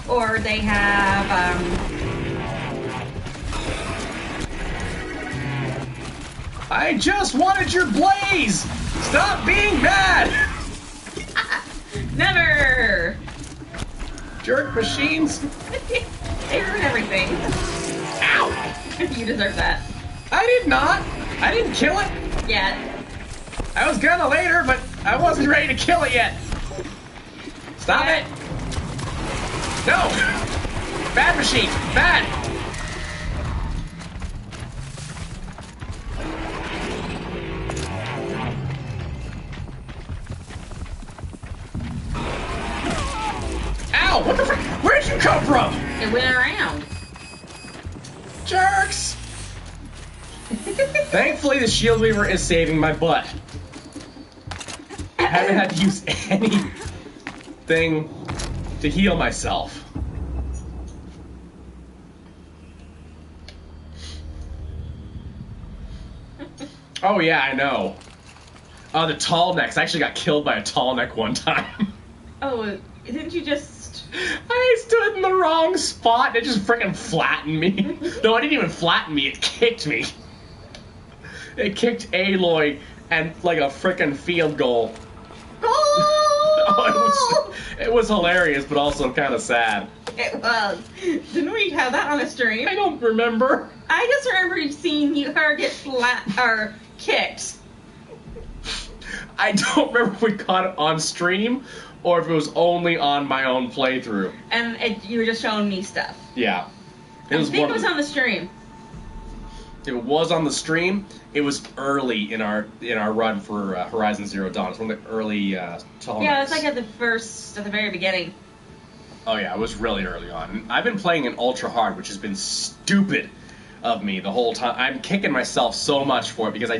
S2: Or they have
S1: I just wanted your blaze! Stop being mad!
S2: Never!
S1: Jerk machines!
S2: They ruin everything.
S1: Ow!
S2: You deserve that.
S1: I did not! I didn't kill it!
S2: Yeah.
S1: I was gonna later, but I wasn't ready to kill it yet! Stop
S2: Yeah.
S1: it! No! Bad machine! Bad! Ow! What the frick? Where'd you come from?
S2: It went around.
S1: Jerks! Thankfully, the Shield Weaver is saving my butt. I haven't had to use anything to heal myself. Oh yeah, I know. The tall necks. I actually got killed by a tall neck one time.
S2: Oh, didn't you just...
S1: I stood in the wrong spot and it just freaking flattened me. No, it didn't even flatten me, it kicked me. It kicked Aloy and like a freaking field goal. Oh, it was hilarious, but also kind of sad.
S2: It was. Didn't we have that on a stream?
S1: I don't remember.
S2: I just remember seeing her get kicked.
S1: I don't remember if we caught it on stream or if it was only on my own playthrough.
S2: And you were just showing me stuff.
S1: Yeah.
S2: I think it was on the stream.
S1: It was on the stream. It was early in our run for Horizon Zero Dawn. It's one of the early tall
S2: Yeah, it
S1: necks.
S2: was like at the very beginning.
S1: Oh yeah, it was really early on. And I've been playing in Ultra Hard, which has been stupid of me the whole time. I'm kicking myself so much for it because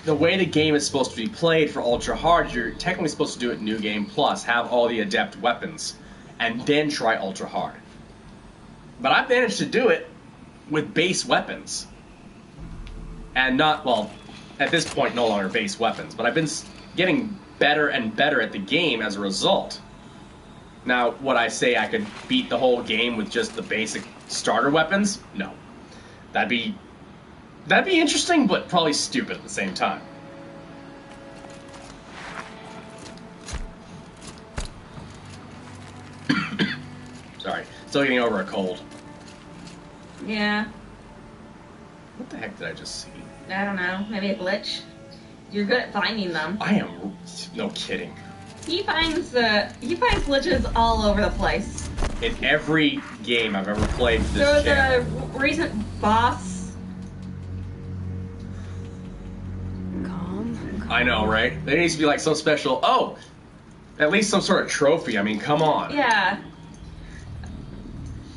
S1: the way the game is supposed to be played for Ultra Hard, you're technically supposed to do it New Game Plus, have all the adept weapons, and then try Ultra Hard. But I've managed to do it with base weapons. And not, well, at this point no longer base weapons, but I've been getting better and better at the game as a result. Now, would I say I could beat the whole game with just the basic starter weapons? No. That'd be interesting, but probably stupid at the same time. Sorry, still getting over a cold.
S2: Yeah.
S1: What the heck did I just see?
S2: I don't know. Maybe a glitch. You're good at finding them.
S1: I am no kidding.
S2: He finds glitches all over the place.
S1: In every game I've ever played for
S2: There
S1: this
S2: was
S1: channel.
S2: a recent boss.
S3: Calm,
S1: I know, right? There needs to be like some special. Oh, at least some sort of trophy. I mean, come on.
S2: Yeah.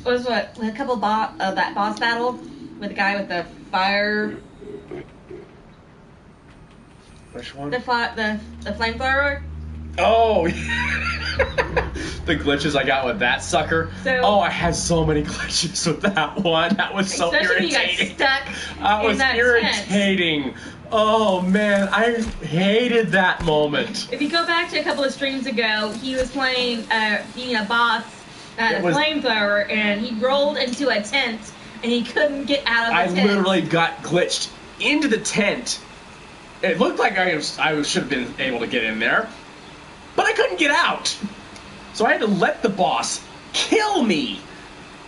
S2: Was what a couple that boss battle with the guy with the fire,
S1: Which one?
S2: the flamethrower.
S1: Oh, the glitches I got with that sucker.
S2: So-
S1: oh, I had so many glitches with that one. That was so
S2: Especially when you got
S1: irritating.
S2: stuck
S1: That
S2: in
S1: was
S2: that
S1: irritating. Oh man, I hated that moment.
S2: If you go back to a couple of streams ago, he was playing being a boss at
S1: It
S2: a
S1: was-
S2: flamethrower, and he rolled into a tent, and he couldn't get out of the
S1: I
S2: tent.
S1: literally got glitched into the tent. It looked like I should have been able to get in there, but I couldn't get out. So I had to let the boss kill me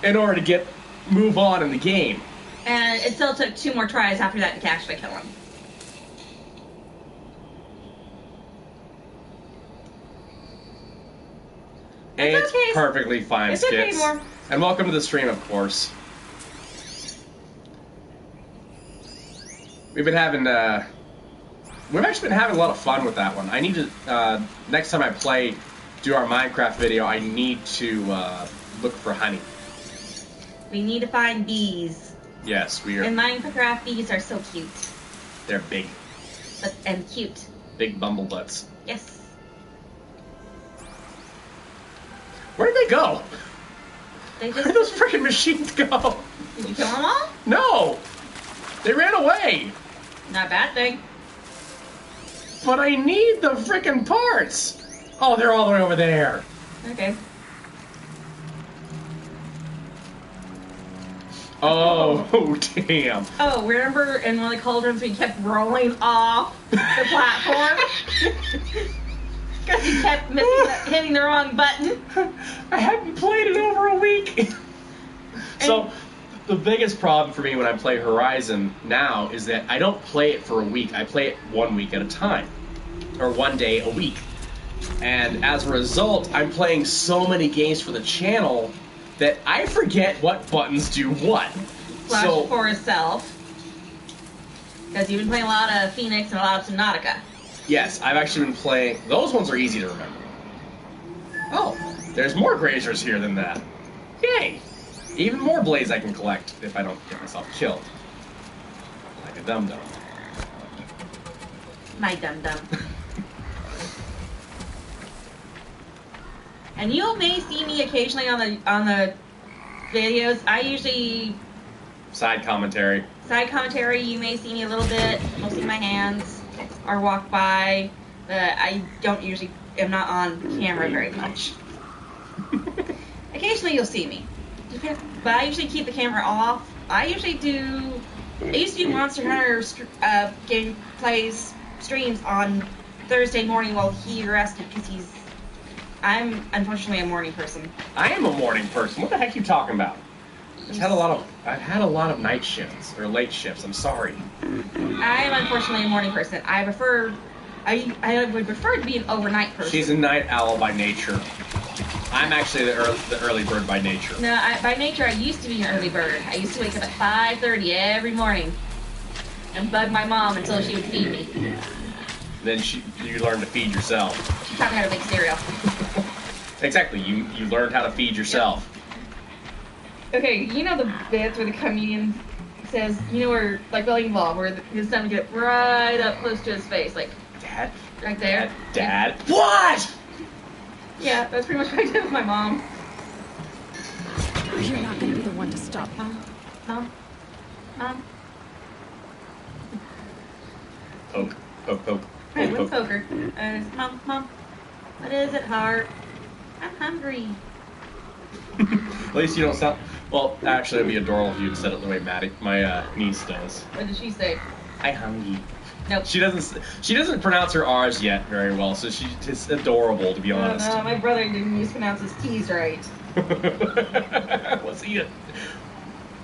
S1: in order to move on in the game.
S2: And it still took 2 more tries after that to actually kill him.
S1: It's
S2: okay.
S1: perfectly fine,
S2: It's okay,
S1: Skits.
S2: Moore.
S1: And welcome to the stream, of course. We've actually been having a lot of fun with that one. I need to, next time I do our Minecraft video, I need to look for honey.
S2: We need to find bees.
S1: Yes, we are.
S2: And Minecraft bees are so cute.
S1: They're big,
S2: And cute.
S1: big bumble butts.
S2: Yes.
S1: Where did they go?
S2: They
S1: Where did those
S2: just...
S1: freaking machines go?
S2: Did you kill them all?
S1: No! They ran away!
S2: Not a bad thing.
S1: But I need the freaking parts! Oh, they're all the way over there.
S2: Okay.
S1: Oh, damn.
S2: Oh, remember in one of the cauldrons we kept rolling off the platform? Because you kept hitting the wrong button.
S1: I haven't played it over a week. So, the biggest problem for me when I play Horizon now is that I don't play it for a week. I play it 1 week at a time. Or 1 day a week. And as a result, I'm playing so many games for the channel that I forget what buttons do what.
S2: Flash
S1: So,
S2: for herself. Because you've been playing a lot of Phoenix and a lot of Subnautica.
S1: yes, I've actually been playing... Those ones are easy to remember. Oh, there's more Grazers here than that. Yay! Even more blades I can collect if I don't get myself killed. Like a dum-dum.
S2: My dum-dum. And you may see me occasionally on the videos. I usually
S1: Side commentary.
S2: side commentary. You may see me a little bit, mostly my hands, or walk by. But I don't usually am not on camera very much. Occasionally you'll see me, but I usually keep the camera off. I used to do Monster Hunter gameplays streams on Thursday morning while he rested because I'm unfortunately a morning person.
S1: I am a morning person. What the heck are you talking about? I've had a lot of night shifts or late shifts. I'm sorry.
S2: I am unfortunately a morning person. I would prefer to be an overnight person.
S1: She's a night owl by nature. I'm actually the early bird by nature.
S2: No, by nature I used to be an early bird. I used to wake up at 5:30 every morning and bug my mom until she would feed me.
S1: Then you learn to feed yourself.
S2: She taught me how to make cereal.
S1: Exactly. You learned how to feed yourself.
S2: Okay, you know the bits where the comedian says, where, like Billy Bob, where his son would get right up close to his face, like,
S1: Dad?
S2: right there?
S1: Dad? What?
S2: Yeah, that's pretty much what I did with my mom.
S3: You're not gonna be the one to stop.
S2: Mom?
S1: Poke. Poke, poke.
S2: Hey,
S1: Poke,
S2: what's
S1: poke.
S2: poker? Mom, what is it, heart? I'm hungry.
S1: At least you don't sound... Well, actually, it'd be adorable if you said it the way my niece does.
S2: What did she say?
S1: I hungry.
S2: Nope.
S1: She doesn't pronounce her R's yet very well, so it's adorable, to be honest.
S2: No, my brother didn't use pronounce his T's right.
S1: Was he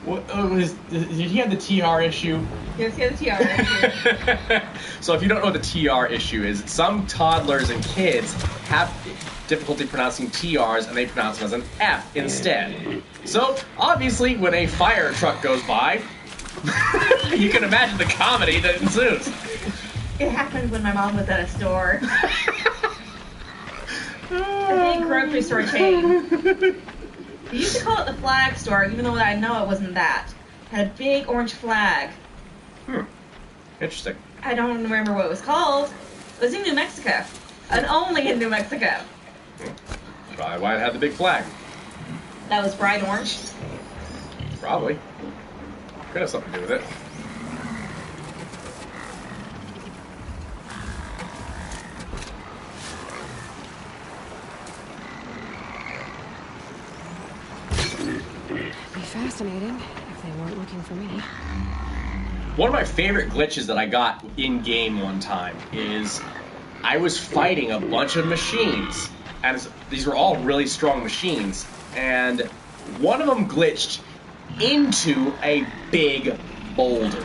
S1: did he have the TR issue?
S2: Yes, he has a tiara.
S1: So if you don't know what the TR issue is, some toddlers and kids have difficulty pronouncing TRs and they pronounce them as an F instead. So obviously when a fire truck goes by, you can imagine the comedy that ensues.
S2: It happened when my mom was at a store. A big grocery store chain. We used to call it the flag store, even though I know it wasn't that. It had a big orange flag.
S1: Interesting.
S2: I don't remember what it was called. It was in New Mexico. And only in New Mexico.
S1: Probably why it had the big flag.
S2: That was bright orange.
S1: Probably. Could have something to do with it.
S3: Be fascinating if they weren't looking for me.
S1: One of my favorite glitches that I got in game one time is I was fighting a bunch of machines, and these were all really strong machines, and one of them glitched into a big boulder.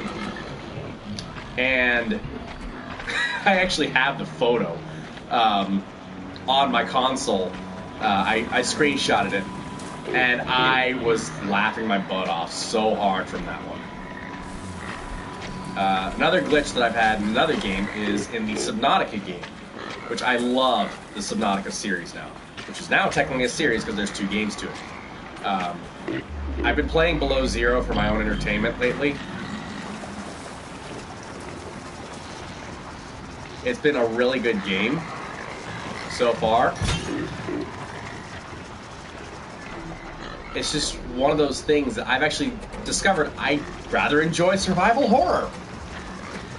S1: And I actually have the photo on my console. I screenshotted it, and I was laughing my butt off so hard from that one. Another glitch that I've had in another game is in the Subnautica game, which I love the Subnautica series now, which is now technically a series because there's 2 games to it. I've been playing Below Zero for my own entertainment lately. It's been a really good game so far. It's just one of those things that I've actually discovered I rather enjoy survival horror.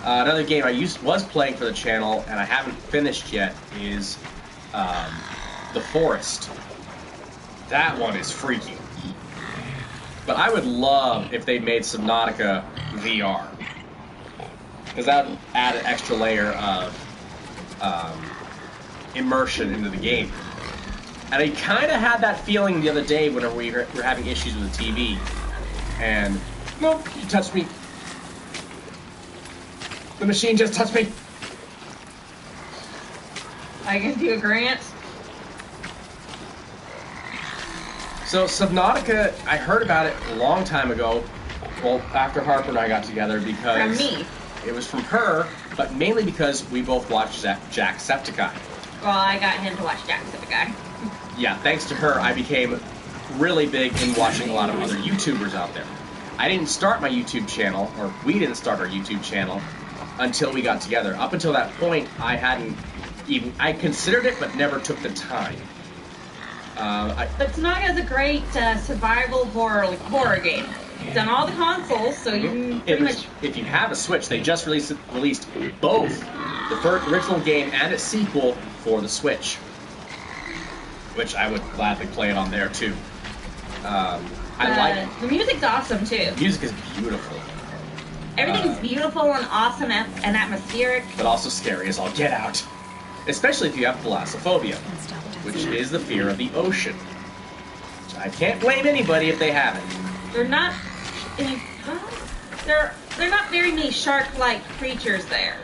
S1: Another game I was playing for the channel and I haven't finished yet is The Forest. That one is freaky. But I would love if they made Subnautica VR. Because that would add an extra layer of immersion into the game. And I kind of had that feeling the other day whenever we were having issues with the TV. And, nope, you touched me. The machine just touched me.
S2: I can do a grant.
S1: So Subnautica, I heard about it a long time ago. Well, after Harper and I got together because...
S2: From me.
S1: It was from her, but mainly because we both watched Jacksepticeye.
S2: Well, I got him to watch Jacksepticeye.
S1: Yeah, thanks to her, I became really big in watching a lot of other YouTubers out there. I didn't start my YouTube channel, or we didn't start our YouTube channel, until we got together. Up until that point, I considered it, but never took the time.
S2: But Subnautica is a great survival horror game. It's on all the consoles, so you can pretty much...
S1: If you have a Switch, they just released both the first original game and its sequel for the Switch, which I would gladly play it on there too. I like
S2: the music's awesome too.
S1: The music is beautiful.
S2: Everything's beautiful and awesome and atmospheric,
S1: but also scary as all get out. Especially if you have thalassophobia, which is the fear of the ocean. Which I can't blame anybody if they have it.
S2: They're not. They're not very many shark-like creatures there.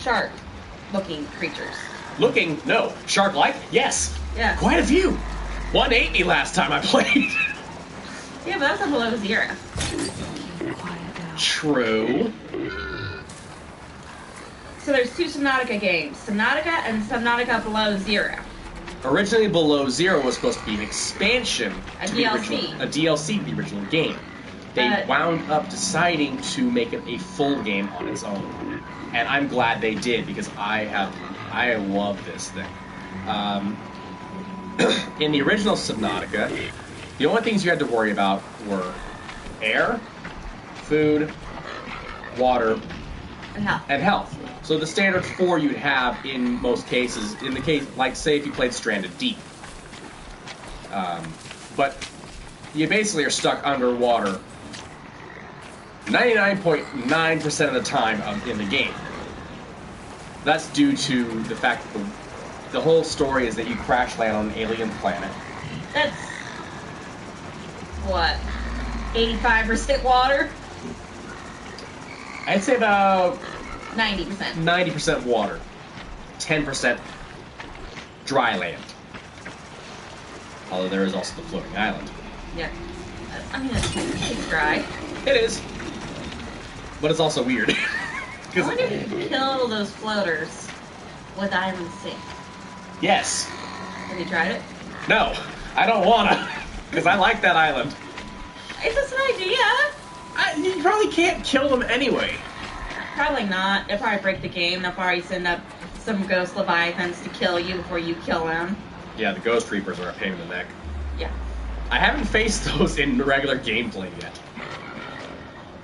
S2: Shark-looking creatures.
S1: Looking? No. Shark-like? Yes.
S2: Yeah.
S1: Quite a few. One ate me last time I played.
S2: Yeah, but that's a Below Zero.
S1: True.
S2: So there's 2 Subnautica games, Subnautica and Subnautica Below Zero.
S1: Originally, Below Zero was supposed to be an expansion
S2: A
S1: to
S2: DLC.
S1: a DLC to the original game. They wound up deciding to make it a full game on its own, and I'm glad they did because I love this thing. In the original Subnautica, the only things you had to worry about were air, food, water, and health. So the standard 4 you'd have in most cases, in the case, like say if you played Stranded Deep. But you basically are stuck underwater 99.9% of the time in the game. That's due to the fact that the whole story is that you crash land on an alien planet.
S2: That's, what, 85% water?
S1: I'd say about
S2: 90%.
S1: 90% water, 10% dry land. Although there is also the floating island.
S2: Yeah. I mean, it's dry.
S1: It is. But it's also weird.
S2: I wonder if you can kill those floaters with Island Sink.
S1: Yes.
S2: Have you tried it?
S1: No, I don't wanna, because I like that island.
S2: It's just an idea.
S1: You probably can't kill them anyway.
S2: Probably not. They'll probably break the game. They'll probably send up some ghost leviathans to kill you before you kill them.
S1: Yeah, the Ghost Reapers are a pain in the neck.
S2: Yeah.
S1: I haven't faced those in regular gameplay yet.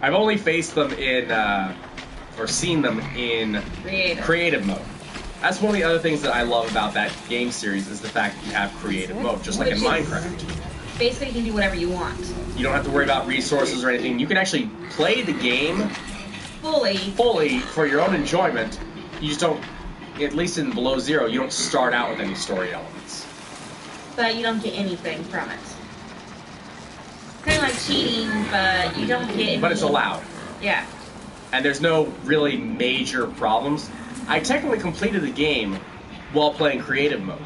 S1: I've only faced them in, or seen them in creative mode. That's one of the other things that I love about that game series is the fact that you have creative mode, just like in Minecraft.
S2: Basically, you can do whatever you want.
S1: You don't have to worry about resources or anything. You can actually play the game fully for your own enjoyment. You just don't, at least in Below Zero, you don't start out with any story elements.
S2: But you don't get anything from it. Kind of like cheating, but you don't get any...
S1: But it's allowed.
S2: Yeah.
S1: And there's no really major problems. I technically completed the game while playing creative mode.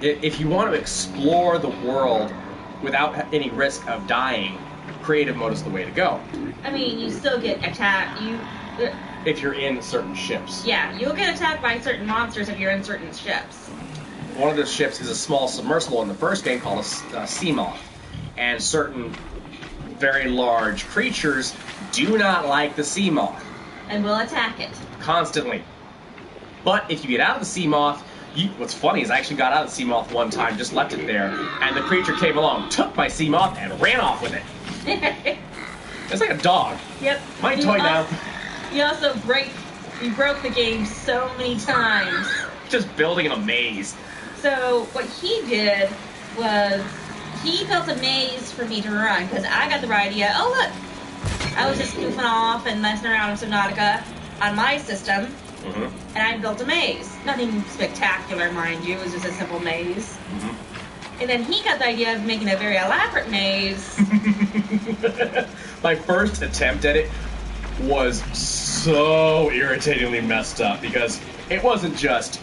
S1: If you want to explore the world without any risk of dying, creative mode is the way to go.
S2: I mean, you still get attacked.
S1: If you're in certain ships.
S2: Yeah, you'll get attacked by certain monsters if you're in certain ships.
S1: One of the ships is a small submersible in the first game called a sea moth. And certain very large creatures do not like the sea moth.
S2: And will attack it.
S1: Constantly. But if you get out of the sea moth, what's funny is I actually got out of the sea moth one time, just left it there, and the creature came along, took my sea moth, and ran off with it. It's like a dog.
S2: Yep.
S1: My toy now.
S2: You also broke the game so many times.
S1: Just building a maze.
S2: So what he did was he built a maze for me to run because I got the right idea. Oh look, I was just goofing off and messing around with Subnautica on my system, and I built a maze. Nothing spectacular, mind you. It was just a simple maze. And then he got the idea of making a very elaborate maze.
S1: My first attempt at it was so irritatingly messed up because it wasn't just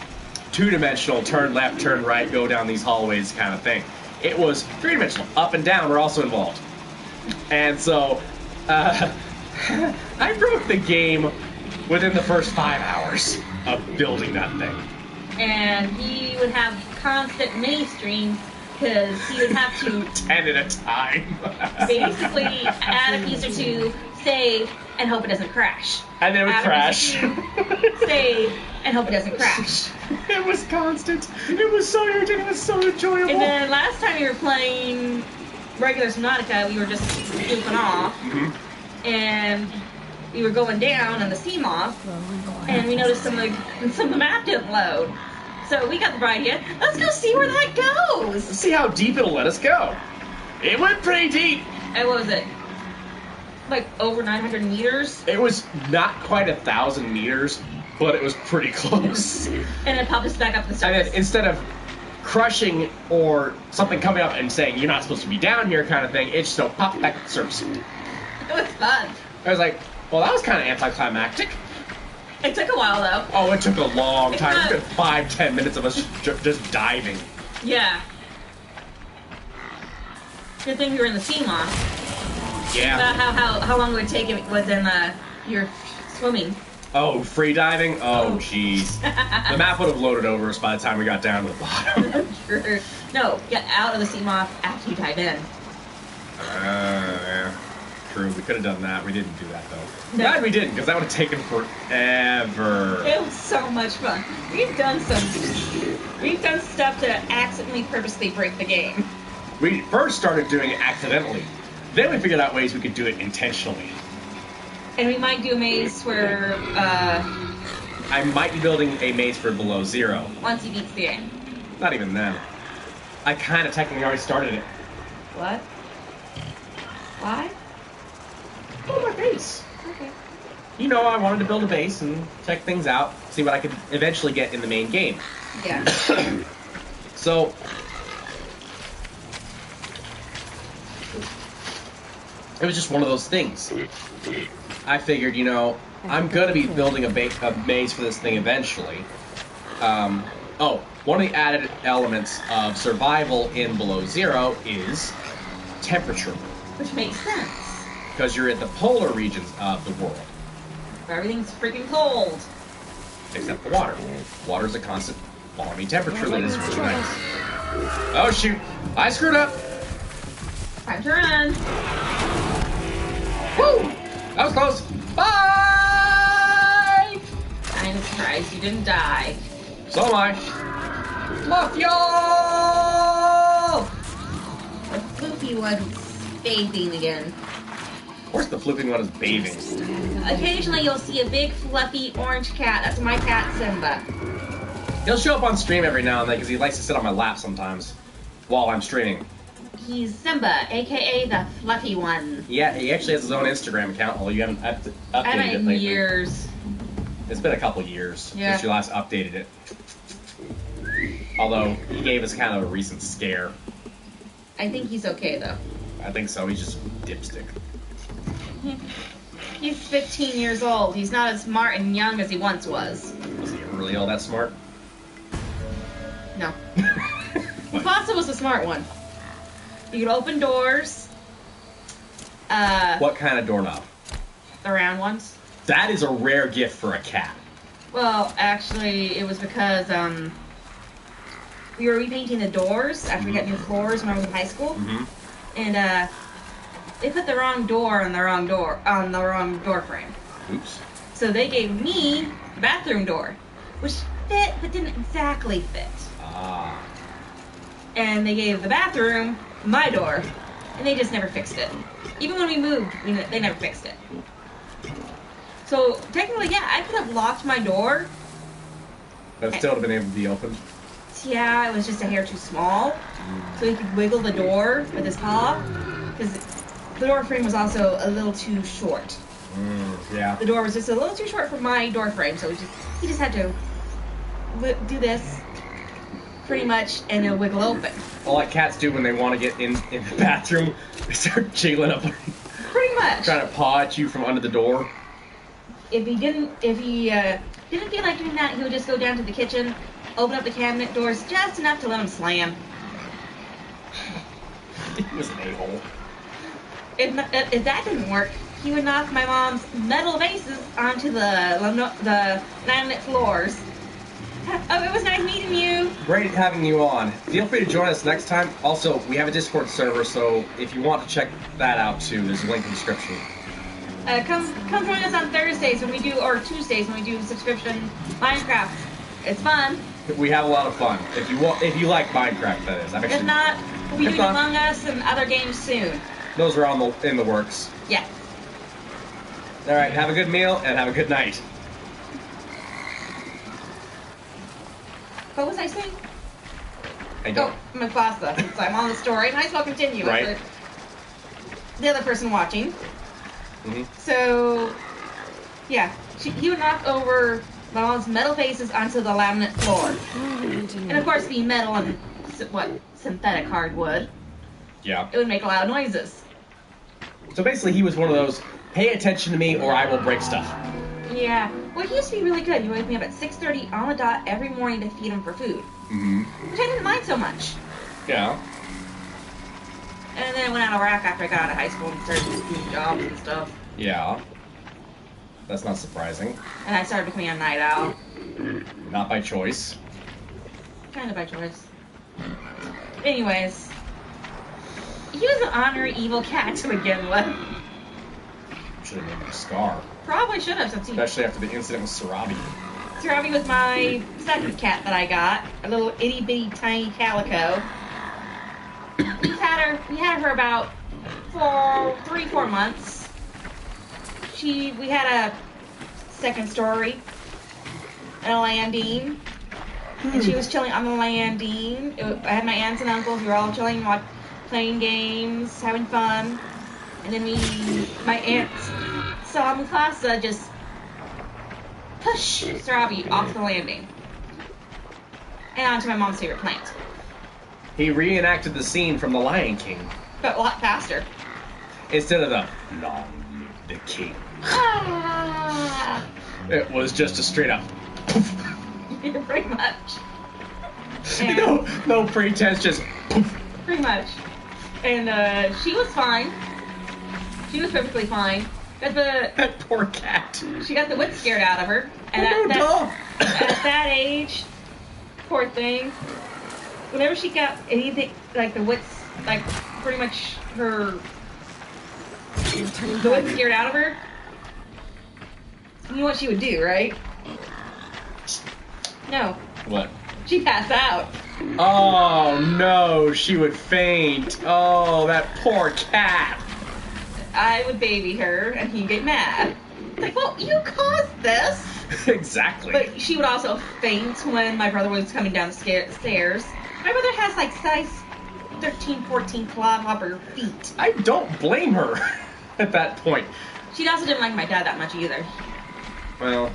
S1: two-dimensional, turn left, turn right, go down these hallways kind of thing. It was three-dimensional, up and down were also involved. And so, I broke the game within the first 5 hours of building that thing.
S2: And he would have constant maze streams because he would have to
S1: 10 at a time.
S2: basically add a piece or two, save, and hope it doesn't crash.
S1: And then it would crash.
S2: Save, and hope it doesn't crash.
S1: It was constant. It was so irritating. It was so enjoyable.
S2: And then last time we were playing regular Subnautica, we were just goofing off. And we were going down on the sea moth, and we noticed some of the map didn't load. So we got the bright idea, let's go see where that goes.
S1: Let's see how deep it'll let us go. It went pretty deep.
S2: And what was it? Like over 900 meters?
S1: It was not quite 1,000 meters, but it was pretty close.
S2: And it popped us back up the
S1: And
S2: surface.
S1: then instead of crushing or something coming up and saying you're not supposed to be down here kind of thing, it just popped back up the surface.
S2: It was fun.
S1: I was like, well, that was kind of anticlimactic.
S2: It took a while though.
S1: Oh, it took a long time.
S2: It's
S1: It took 5-10 minutes of us just diving.
S2: Yeah. Good thing we were in the sea moth.
S1: Yeah.
S2: About how long it would take if it was in your swimming.
S1: Oh, free diving? Oh, jeez. The map would have loaded over us by the time we got down to the bottom.
S2: No, get out of the sea moth after you dive in.
S1: Yeah. True, we could have done that. We didn't do that, though.
S2: No.
S1: Glad we didn't, because that would have taken forever.
S2: It was so much fun. We've done stuff to accidentally, purposely break the game.
S1: We first started doing it accidentally. Then we figured out ways we could do it intentionally.
S2: And we might do a maze where,
S1: I might be building a maze for Below Zero.
S2: once he beats the game.
S1: Not even then. I kind of technically already started it.
S2: What? Why?
S1: Oh, my base.
S2: Okay.
S1: You know, I wanted to build a base and check things out, see what I could eventually get in the main game.
S2: Yeah.
S1: So, it was just one of those things. I figured, you know, I'm going to be building a maze for this thing eventually. One of the added elements of survival in Below Zero is temperature.
S2: Which makes sense.
S1: Because you're in the polar regions of the world.
S2: Everything's freaking cold.
S1: Except for water. Water's a constant balmy temperature that is really nice. Oh shoot! I screwed up!
S2: Time to run.
S1: Woo! That was close! Bye!
S2: I'm surprised you didn't die.
S1: So am I. Love y'all!
S2: The floopy one's bathing again.
S1: Of course the flipping one is bathing.
S2: Occasionally you'll see a big fluffy orange cat. That's my cat Simba.
S1: He'll show up on stream every now and then because he likes to sit on my lap sometimes while I'm streaming.
S2: He's Simba, aka the fluffy one.
S1: Yeah, he actually has his own Instagram account, although you haven't updated
S2: I haven't
S1: it
S2: in
S1: lately.
S2: years.
S1: It's been a couple years
S2: Yeah.
S1: since you last updated it. Although, he gave us kind of a recent scare.
S2: I think he's okay though.
S1: I think so, he's just dipstick.
S2: He's 15 years old. He's not as smart and young as he once was.
S1: Was he really all that smart?
S2: No. Mufasa was the smart one. You could open doors.
S1: What kind of doorknob?
S2: The round ones.
S1: That is a rare gift for a cat.
S2: Well, actually, it was because we were repainting the doors after we got new floors when I was in high school,
S1: Mm-hmm.
S2: and they put the wrong door on the wrong door frame.
S1: Oops.
S2: So they gave me the bathroom door, which fit but didn't exactly fit.
S1: Ah.
S2: And they gave the bathroom my door, and they just never fixed it. Even when we moved, they never fixed it. So technically, yeah, I could have locked my door.
S1: But still would have been able to be opened.
S2: Yeah, it was just a hair too small, so he could wiggle the door with his paw, because the door frame was also a little too short.
S1: Yeah.
S2: The door was just a little too short for my door frame, so he just had to do this pretty much, and it'll wiggle open.
S1: All like cats do when they want to get in the bathroom, they start jiggling up,
S2: Pretty much.
S1: trying to paw at you from under the door.
S2: If he didn't feel like doing that, he would just go down to the kitchen, open up the cabinet doors just enough to let him slam.
S1: He was an a-hole.
S2: If that didn't work, he would knock my mom's metal vases onto the laminate floors. Oh, it was nice meeting you.
S1: Great having you on. Feel free to join us next time. Also, we have a Discord server, so if you want to check that out too, there's a link in the description.
S2: Come join us on Thursdays when we do, or Tuesdays when we do subscription Minecraft. It's fun.
S1: We have a lot of fun. If you like Minecraft, that is.
S2: If not, we'll be
S1: If
S2: doing
S1: not-
S2: Among Us and other games soon.
S1: Those are in the works.
S2: Yeah.
S1: All right, have a good meal and have a good night.
S2: What was I saying?
S1: I don't.
S2: Oh, Mufasa. Since I'm on the story, might as well continue.
S1: Right.
S2: The other person watching.
S1: Mhm.
S2: So, yeah, he would knock over my mom's metal vases onto the laminate floor. And of course, being metal and synthetic hardwood,
S1: Yeah.
S2: it would make loud noises.
S1: So basically, he was one of those, pay attention to me or I will break stuff.
S2: Yeah. Well, he used to be really good. He would wake me up at 6:30 on the dot every morning to feed him for food,
S1: Mm-hmm.
S2: which I didn't mind so much.
S1: Yeah.
S2: And then I went out of Iraq after I got out of high school and started doing jobs and stuff.
S1: Yeah. That's not surprising.
S2: And I started becoming a night owl.
S1: Not by choice.
S2: Kind of by choice. Anyways. He was an honorary evil cat to begin with.
S1: Should have named him Scar.
S2: Probably should have, since he...
S1: Especially after the incident with Sarabi.
S2: Sarabi was my second cat that I got. A little itty-bitty tiny calico. We had her about 3-4 months. We had a second story and a landing. And she was chilling on the landing. I had my aunts and uncles. We were all chilling, playing games, having fun. And then my aunts saw Mufasa just push Sarabi off the landing. And onto my mom's favorite plant.
S1: He reenacted the scene from The Lion King.
S2: But a lot faster.
S1: Instead of the, long live the king.
S2: Ah!
S1: It was just a straight up.
S2: Pretty much. And
S1: No pretense, just
S2: pretty much. And she was fine. She was perfectly fine. Got the
S1: That poor cat.
S2: she got the wit scared out of her, and
S1: Oh, no, dog.
S2: at that age, poor thing. Whenever she got anything like the wits, like pretty much her the wit scared out of her, you know what she would do, right? No,
S1: What?
S2: she'd pass out.
S1: Oh no, she would faint. Oh, that poor cat.
S2: I would baby her, and he'd get mad. Like, well, you caused this.
S1: Exactly.
S2: But she would also faint when my brother was coming down the stairs. My brother has like size 13, 14 clodhopper feet.
S1: I don't blame her at that point.
S2: She also didn't like my dad that much either.
S1: Well,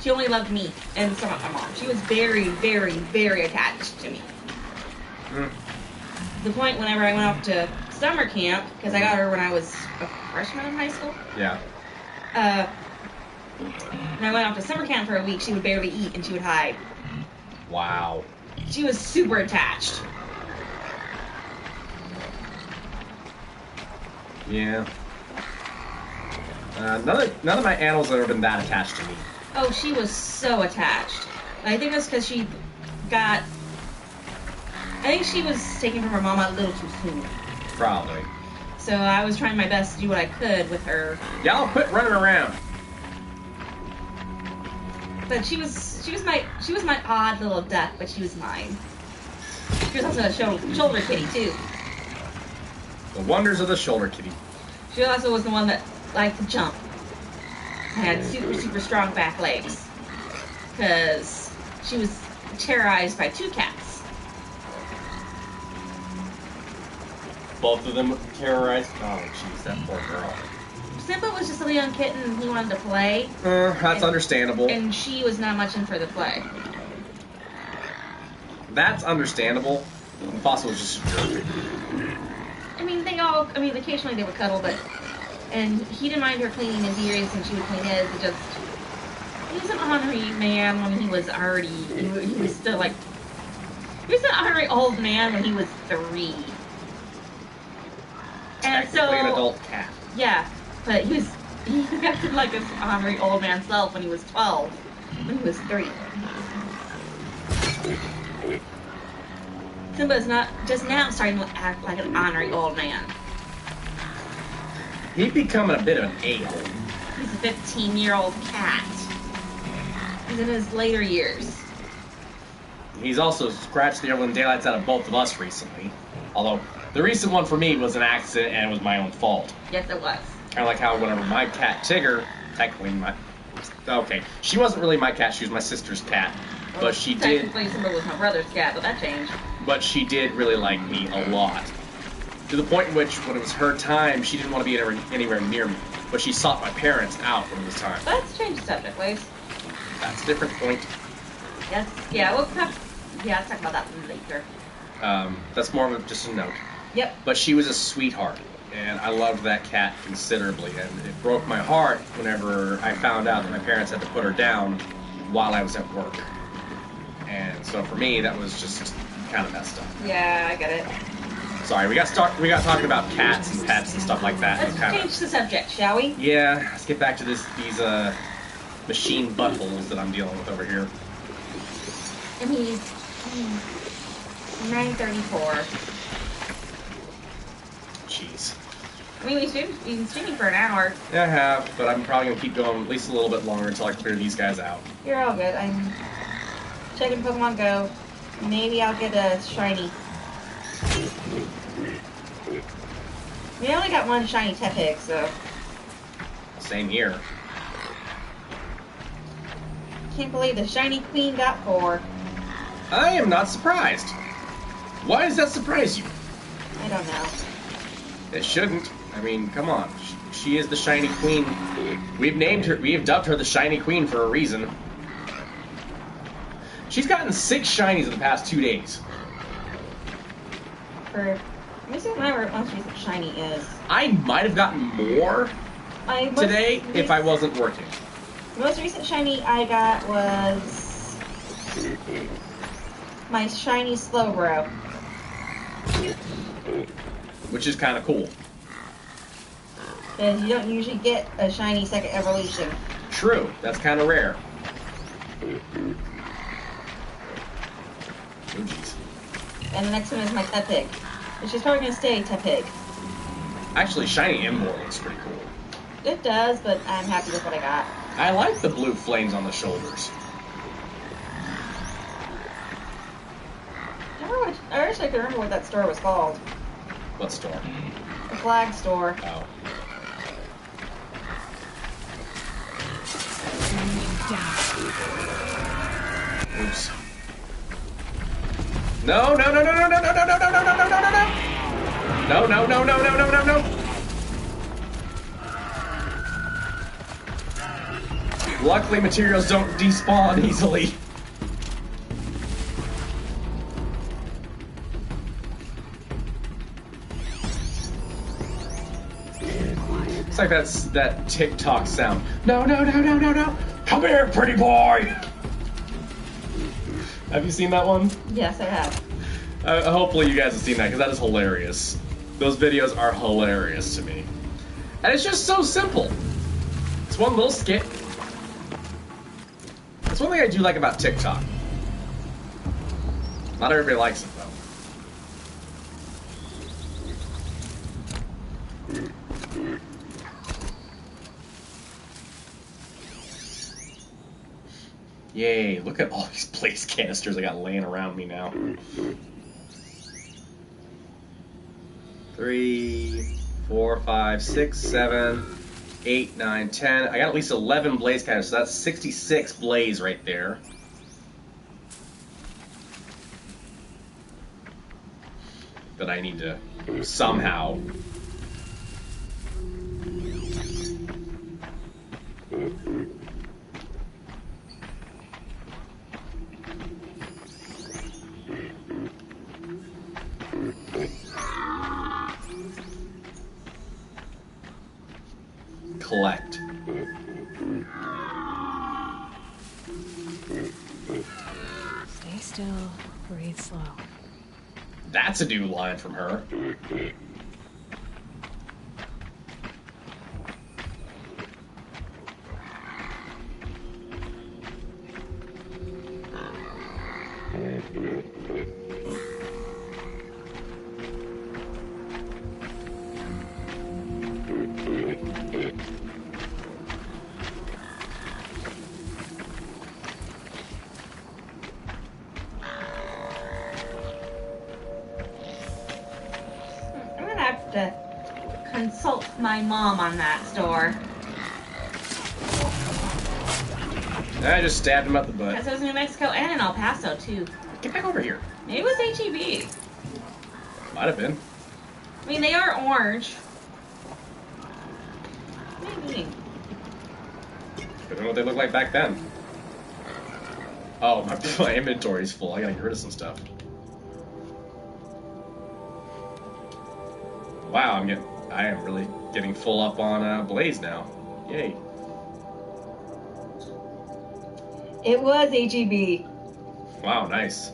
S2: She only loved me and somewhat my mom. She was very, very, very attached to me.
S1: mm,
S2: The point whenever I went off to summer camp, because I got her when I was a freshman in high school.
S1: yeah.
S2: When I went off to summer camp for a week, she would barely eat and she would hide.
S1: Wow.
S2: She was super attached.
S1: Yeah. None of my animals have ever been that attached to me.
S2: Oh, she was so attached. I think that's because she got. I think she was taken from her mama a little too soon.
S1: Probably.
S2: So I was trying my best to do what I could with her.
S1: Y'all quit running around.
S2: But she was my odd little duck, but she was mine. She was also a shoulder kitty too.
S1: The wonders of the shoulder kitty.
S2: She also was the one that liked to jump. And had super, super strong back legs. Because she was terrorized by two cats.
S1: Both of them terrorized. Oh, jeez, that poor girl.
S2: Simba was just a young kitten and he wanted to play.
S1: That's understandable.
S2: And she was not much in for the play.
S1: That's understandable. Fossil was just a jerk.
S2: Occasionally they would cuddle, and he didn't mind her cleaning his ears and she would clean his. He was an ornery man when he was already, he was still like, he was an ornery old man when he was 3. And so,
S1: Technically an adult cat.
S2: yeah, but he acted like an ornery old man self when he was 12, when he was 3. Simba's not just now starting to act like an ornery old man.
S1: He's becoming a bit of an a-hole.
S2: He's a 15-year-old cat. He's in his later years.
S1: He's also scratched the ever daylights out of both of us recently. Although, the recent one for me was an accident and it was my own fault.
S2: Yes, it was.
S1: Kind of like how whenever my cat Tigger, technically okay, she wasn't really my cat, she was my sister's cat. But she did.
S2: Technically, Simba was my brother's cat, but that changed.
S1: But she did really like me a lot. To the point in which, when it was her time, she didn't want to be anywhere near me. But she sought my parents out when it was time.
S2: Let's change the subject, please.
S1: That's a different point.
S2: Yes, yeah, let's talk about that later.
S1: That's more of just a note.
S2: Yep.
S1: But she was a sweetheart, and I loved that cat considerably. And it broke my heart whenever I found out that my parents had to put her down while I was at work. And so for me, that was just kind of messed up.
S2: Yeah, I get it.
S1: Sorry, we got talking about cats and pets and stuff like that.
S2: Let's change the subject, shall we?
S1: Yeah, let's get back to these machine buttholes that I'm dealing with over here.
S2: I mean, 9:34.
S1: Jeez.
S2: I mean, we've been streaming for an hour.
S1: Yeah, I have, but I'm probably gonna keep going at least a little bit longer until I clear these guys out.
S2: You're all good. I'm checking Pokemon Go. Maybe I'll get a shiny. We only got one shiny Tepig, so
S1: Same here.
S2: can't believe the shiny queen got 4.
S1: I am not surprised. Why does that surprise you?
S2: I don't know.
S1: It shouldn't. I mean, come on. She is the shiny queen. We have dubbed her the shiny queen for a reason. She's gotten 6 shinies in the past 2 days.
S2: Let me see what my most recent shiny is.
S1: I might have gotten more today if I wasn't working.
S2: The most recent shiny I got was my shiny Slowbro.
S1: Which is kind of cool.
S2: Because you don't usually get a shiny second evolution.
S1: True, that's kind of rare. Oh, jeez.
S2: And the next one is my Tepig. But she's probably going to stay Tepig.
S1: Actually, shiny Emboar looks pretty cool.
S2: It does, but I'm happy with what I got.
S1: I like the blue flames on the shoulders.
S2: I wish I could remember what that store was called.
S1: What store?
S2: The flag store.
S1: Oh. Oops. No, no, no, no, no, no, no, no, no, no, no, no, no, no, no, no. No, no, no, no, no, no, no, no. Luckily, materials don't despawn easily. It's like that TikTok sound. No, no, no, no, no, no. Come here, pretty boy. Have you seen that one?
S2: Yes, I have.
S1: Hopefully you guys have seen that, because that is hilarious. Those videos are hilarious to me. And it's just so simple. It's one little skit. That's one thing I do like about TikTok. Not everybody likes it, though. Yay, look at all these blaze canisters I got laying around me now. 3, 4, 5, 6, 7, 8, 9, 10. I got at least 11 blaze canisters, so that's 66 blaze right there. That I need to somehow... collect.
S3: Stay still, breathe slow.
S1: That's a new line from her.
S2: To consult my mom on that store.
S1: I just stabbed him up the butt.
S2: Because it was in New Mexico and in El Paso, too.
S1: Get back over here.
S2: Maybe it was H-E-B.
S1: Might have been.
S2: I mean, they are orange. Maybe.
S1: I don't know what they looked like back then. Oh, my inventory's full. I gotta get rid of some stuff. Wow, I am really getting full up on Blaze now. Yay.
S2: It was H-E-B.
S1: Wow, nice.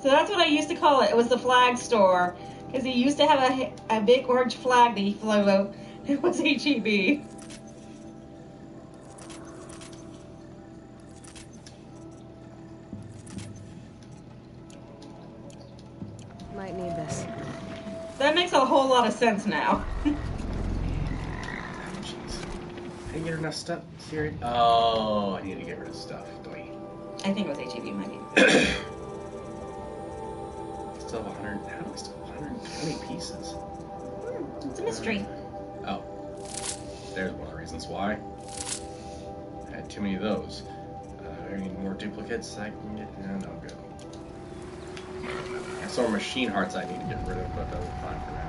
S2: So that's what I used to call it. It was the flag store. Because he used to have a big orange flag that he flew over. It was H-E-B.
S3: Might need this.
S2: That makes a whole lot of sense now.
S1: Jeez. I didn't get enough stuff. Serious? Oh, I need to get rid of stuff.
S2: I think it was H-E-B, maybe.
S1: Still have 100. How do we still have 120 pieces?
S2: It's a mystery.
S1: Oh. There's one of the reasons why. I had too many of those. I need more duplicates I can get. No, no, good. Some more machine hearts I need to get rid of, but that will be fine for now.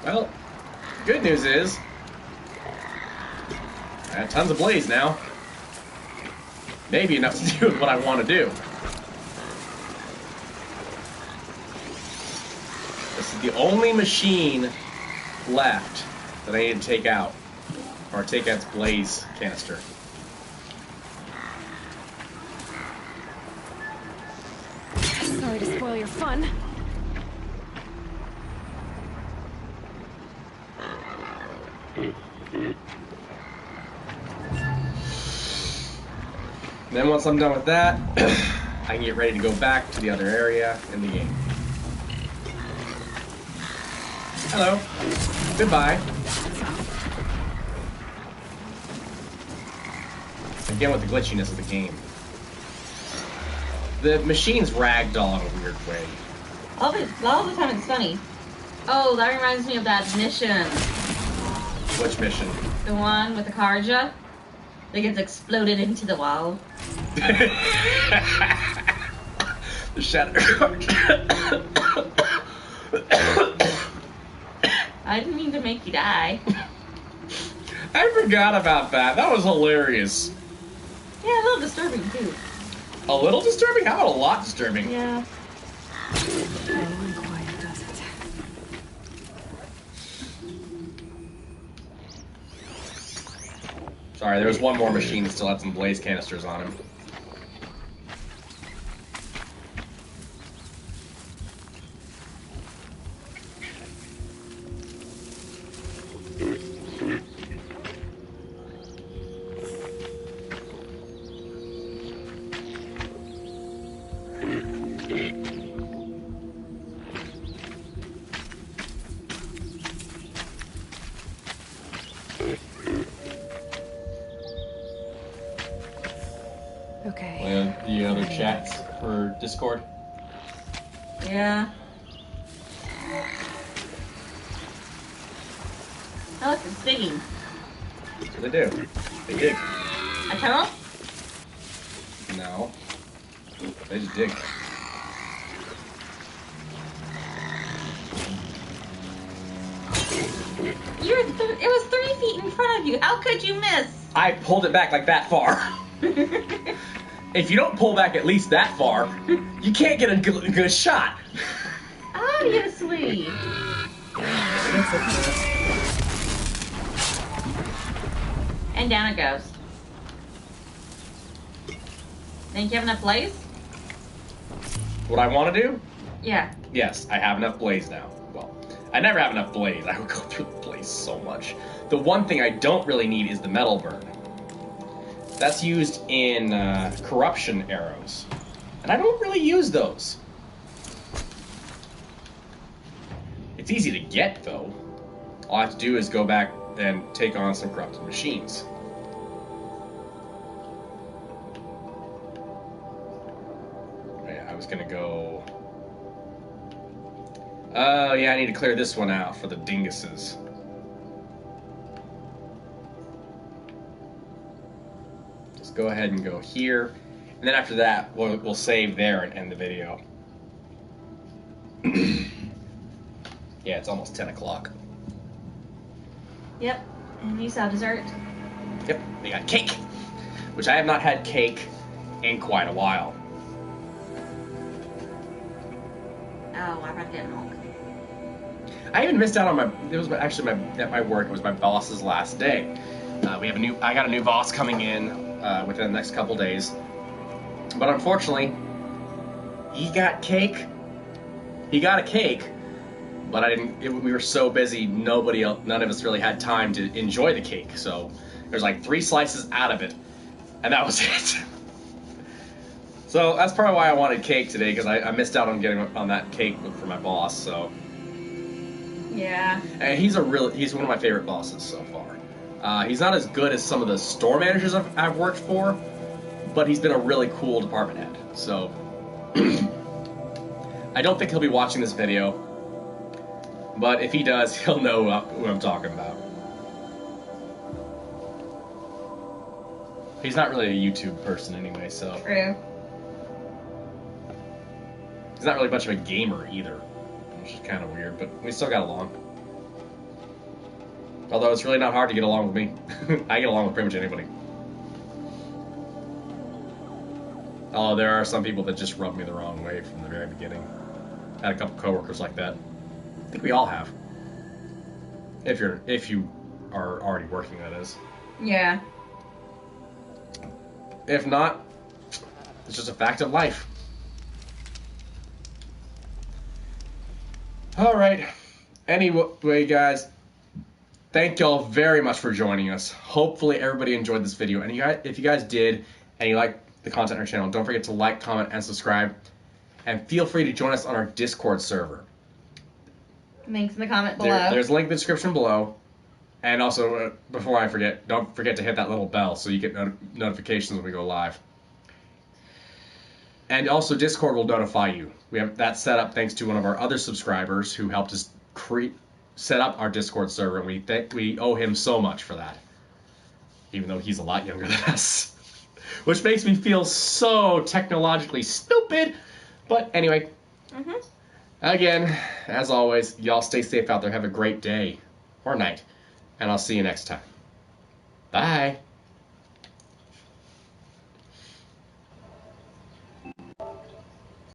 S1: Well, good news is I have tons of blaze now. Maybe enough to do what I want to do. This is the only machine left that I need to take out. Or take out its blaze canister.
S3: Sorry to spoil your fun.
S1: Then once I'm done with that, I can get ready to go back to the other area in the game. Hello. Goodbye. Again with the glitchiness of the game. The machine's ragdoll in a weird way.
S2: All the time it's funny. Oh, that reminds me of that mission.
S1: Which mission?
S2: The one with the Karja that gets exploded into the wall.
S1: The shatter.
S2: I didn't mean to make you die.
S1: I forgot about that. That was hilarious.
S2: Yeah, a little disturbing too.
S1: A little disturbing? How about a lot disturbing?
S2: Yeah.
S3: Slow and quiet does it.
S1: Sorry, there was one more machine that still had some blaze canisters on him.
S3: Okay.
S1: The other chats for Discord?
S2: Yeah. Oh, look, it's digging.
S1: That's what they do. They dig.
S2: A tunnel?
S1: No. They just dig.
S2: It was 3 feet in front of you. How could you miss?
S1: I pulled it back like that far. If you don't pull back at least that far, you can't get a good shot.
S2: Obviously. And down it goes. Think you have enough blaze?
S1: What I want to do?
S2: Yeah.
S1: Yes, I have enough blaze now. Well, I never have enough blaze. I would go through the blaze so much. The one thing I don't really need is the metal burn. That's used in corruption arrows. And I don't really use those. It's easy to get, though. All I have to do is go back and take on some corrupted machines. Yeah, I was gonna go... Oh, yeah, I need to clear this one out for the dinguses. Just go ahead and go here. And then after that, we'll save there and end the video. Yeah, it's almost 10 o'clock.
S2: Yep. And you saw dessert.
S1: Yep, they got cake. Which I have not had cake in quite a while.
S2: Oh, I'm about to get milk.
S1: I even missed out on my. It was actually at my work. It was my boss's last day. I got a new boss coming in within the next couple days. But unfortunately, he got cake. He got a cake, but I didn't. We were so busy. None of us really had time to enjoy the cake. So there's like 3 slices out of it, and that was it. So that's probably why I wanted cake today, because I missed out on getting on that cake for my boss. So.
S2: Yeah.
S1: And he's one of my favorite bosses so far. He's not as good as some of the store managers I've worked for, but he's been a really cool department head. So I don't think he'll be watching this video, but if he does, he'll know what I'm talking about. He's not really a YouTube person anyway, so
S2: True.
S1: he's not really much of a gamer either, which is kind of weird, but we still got along. Although it's really not hard to get along with me. I get along with pretty much anybody. Oh, there are some people that just rub me the wrong way from the very beginning. I had a couple coworkers like that. I think we all have. If you are already working, that is.
S2: Yeah.
S1: If not, it's just a fact of life. All right. Anyway, guys, thank y'all very much for joining us. Hopefully everybody enjoyed this video. And if you guys did, and you like the content on our channel, don't forget to like, comment, and subscribe. And feel free to join us on our Discord server.
S2: Links in the comment below.
S1: There's a link in the description below. And also, before I forget, don't forget to hit that little bell so you get notifications when we go live. And also, Discord will notify you. We have that set up thanks to one of our other subscribers who helped us set up our Discord server, and we owe him so much for that. Even though he's a lot younger than us. Which makes me feel so technologically stupid. But anyway, again, as always, y'all stay safe out there. Have a great day or night. And I'll see you next time. Bye.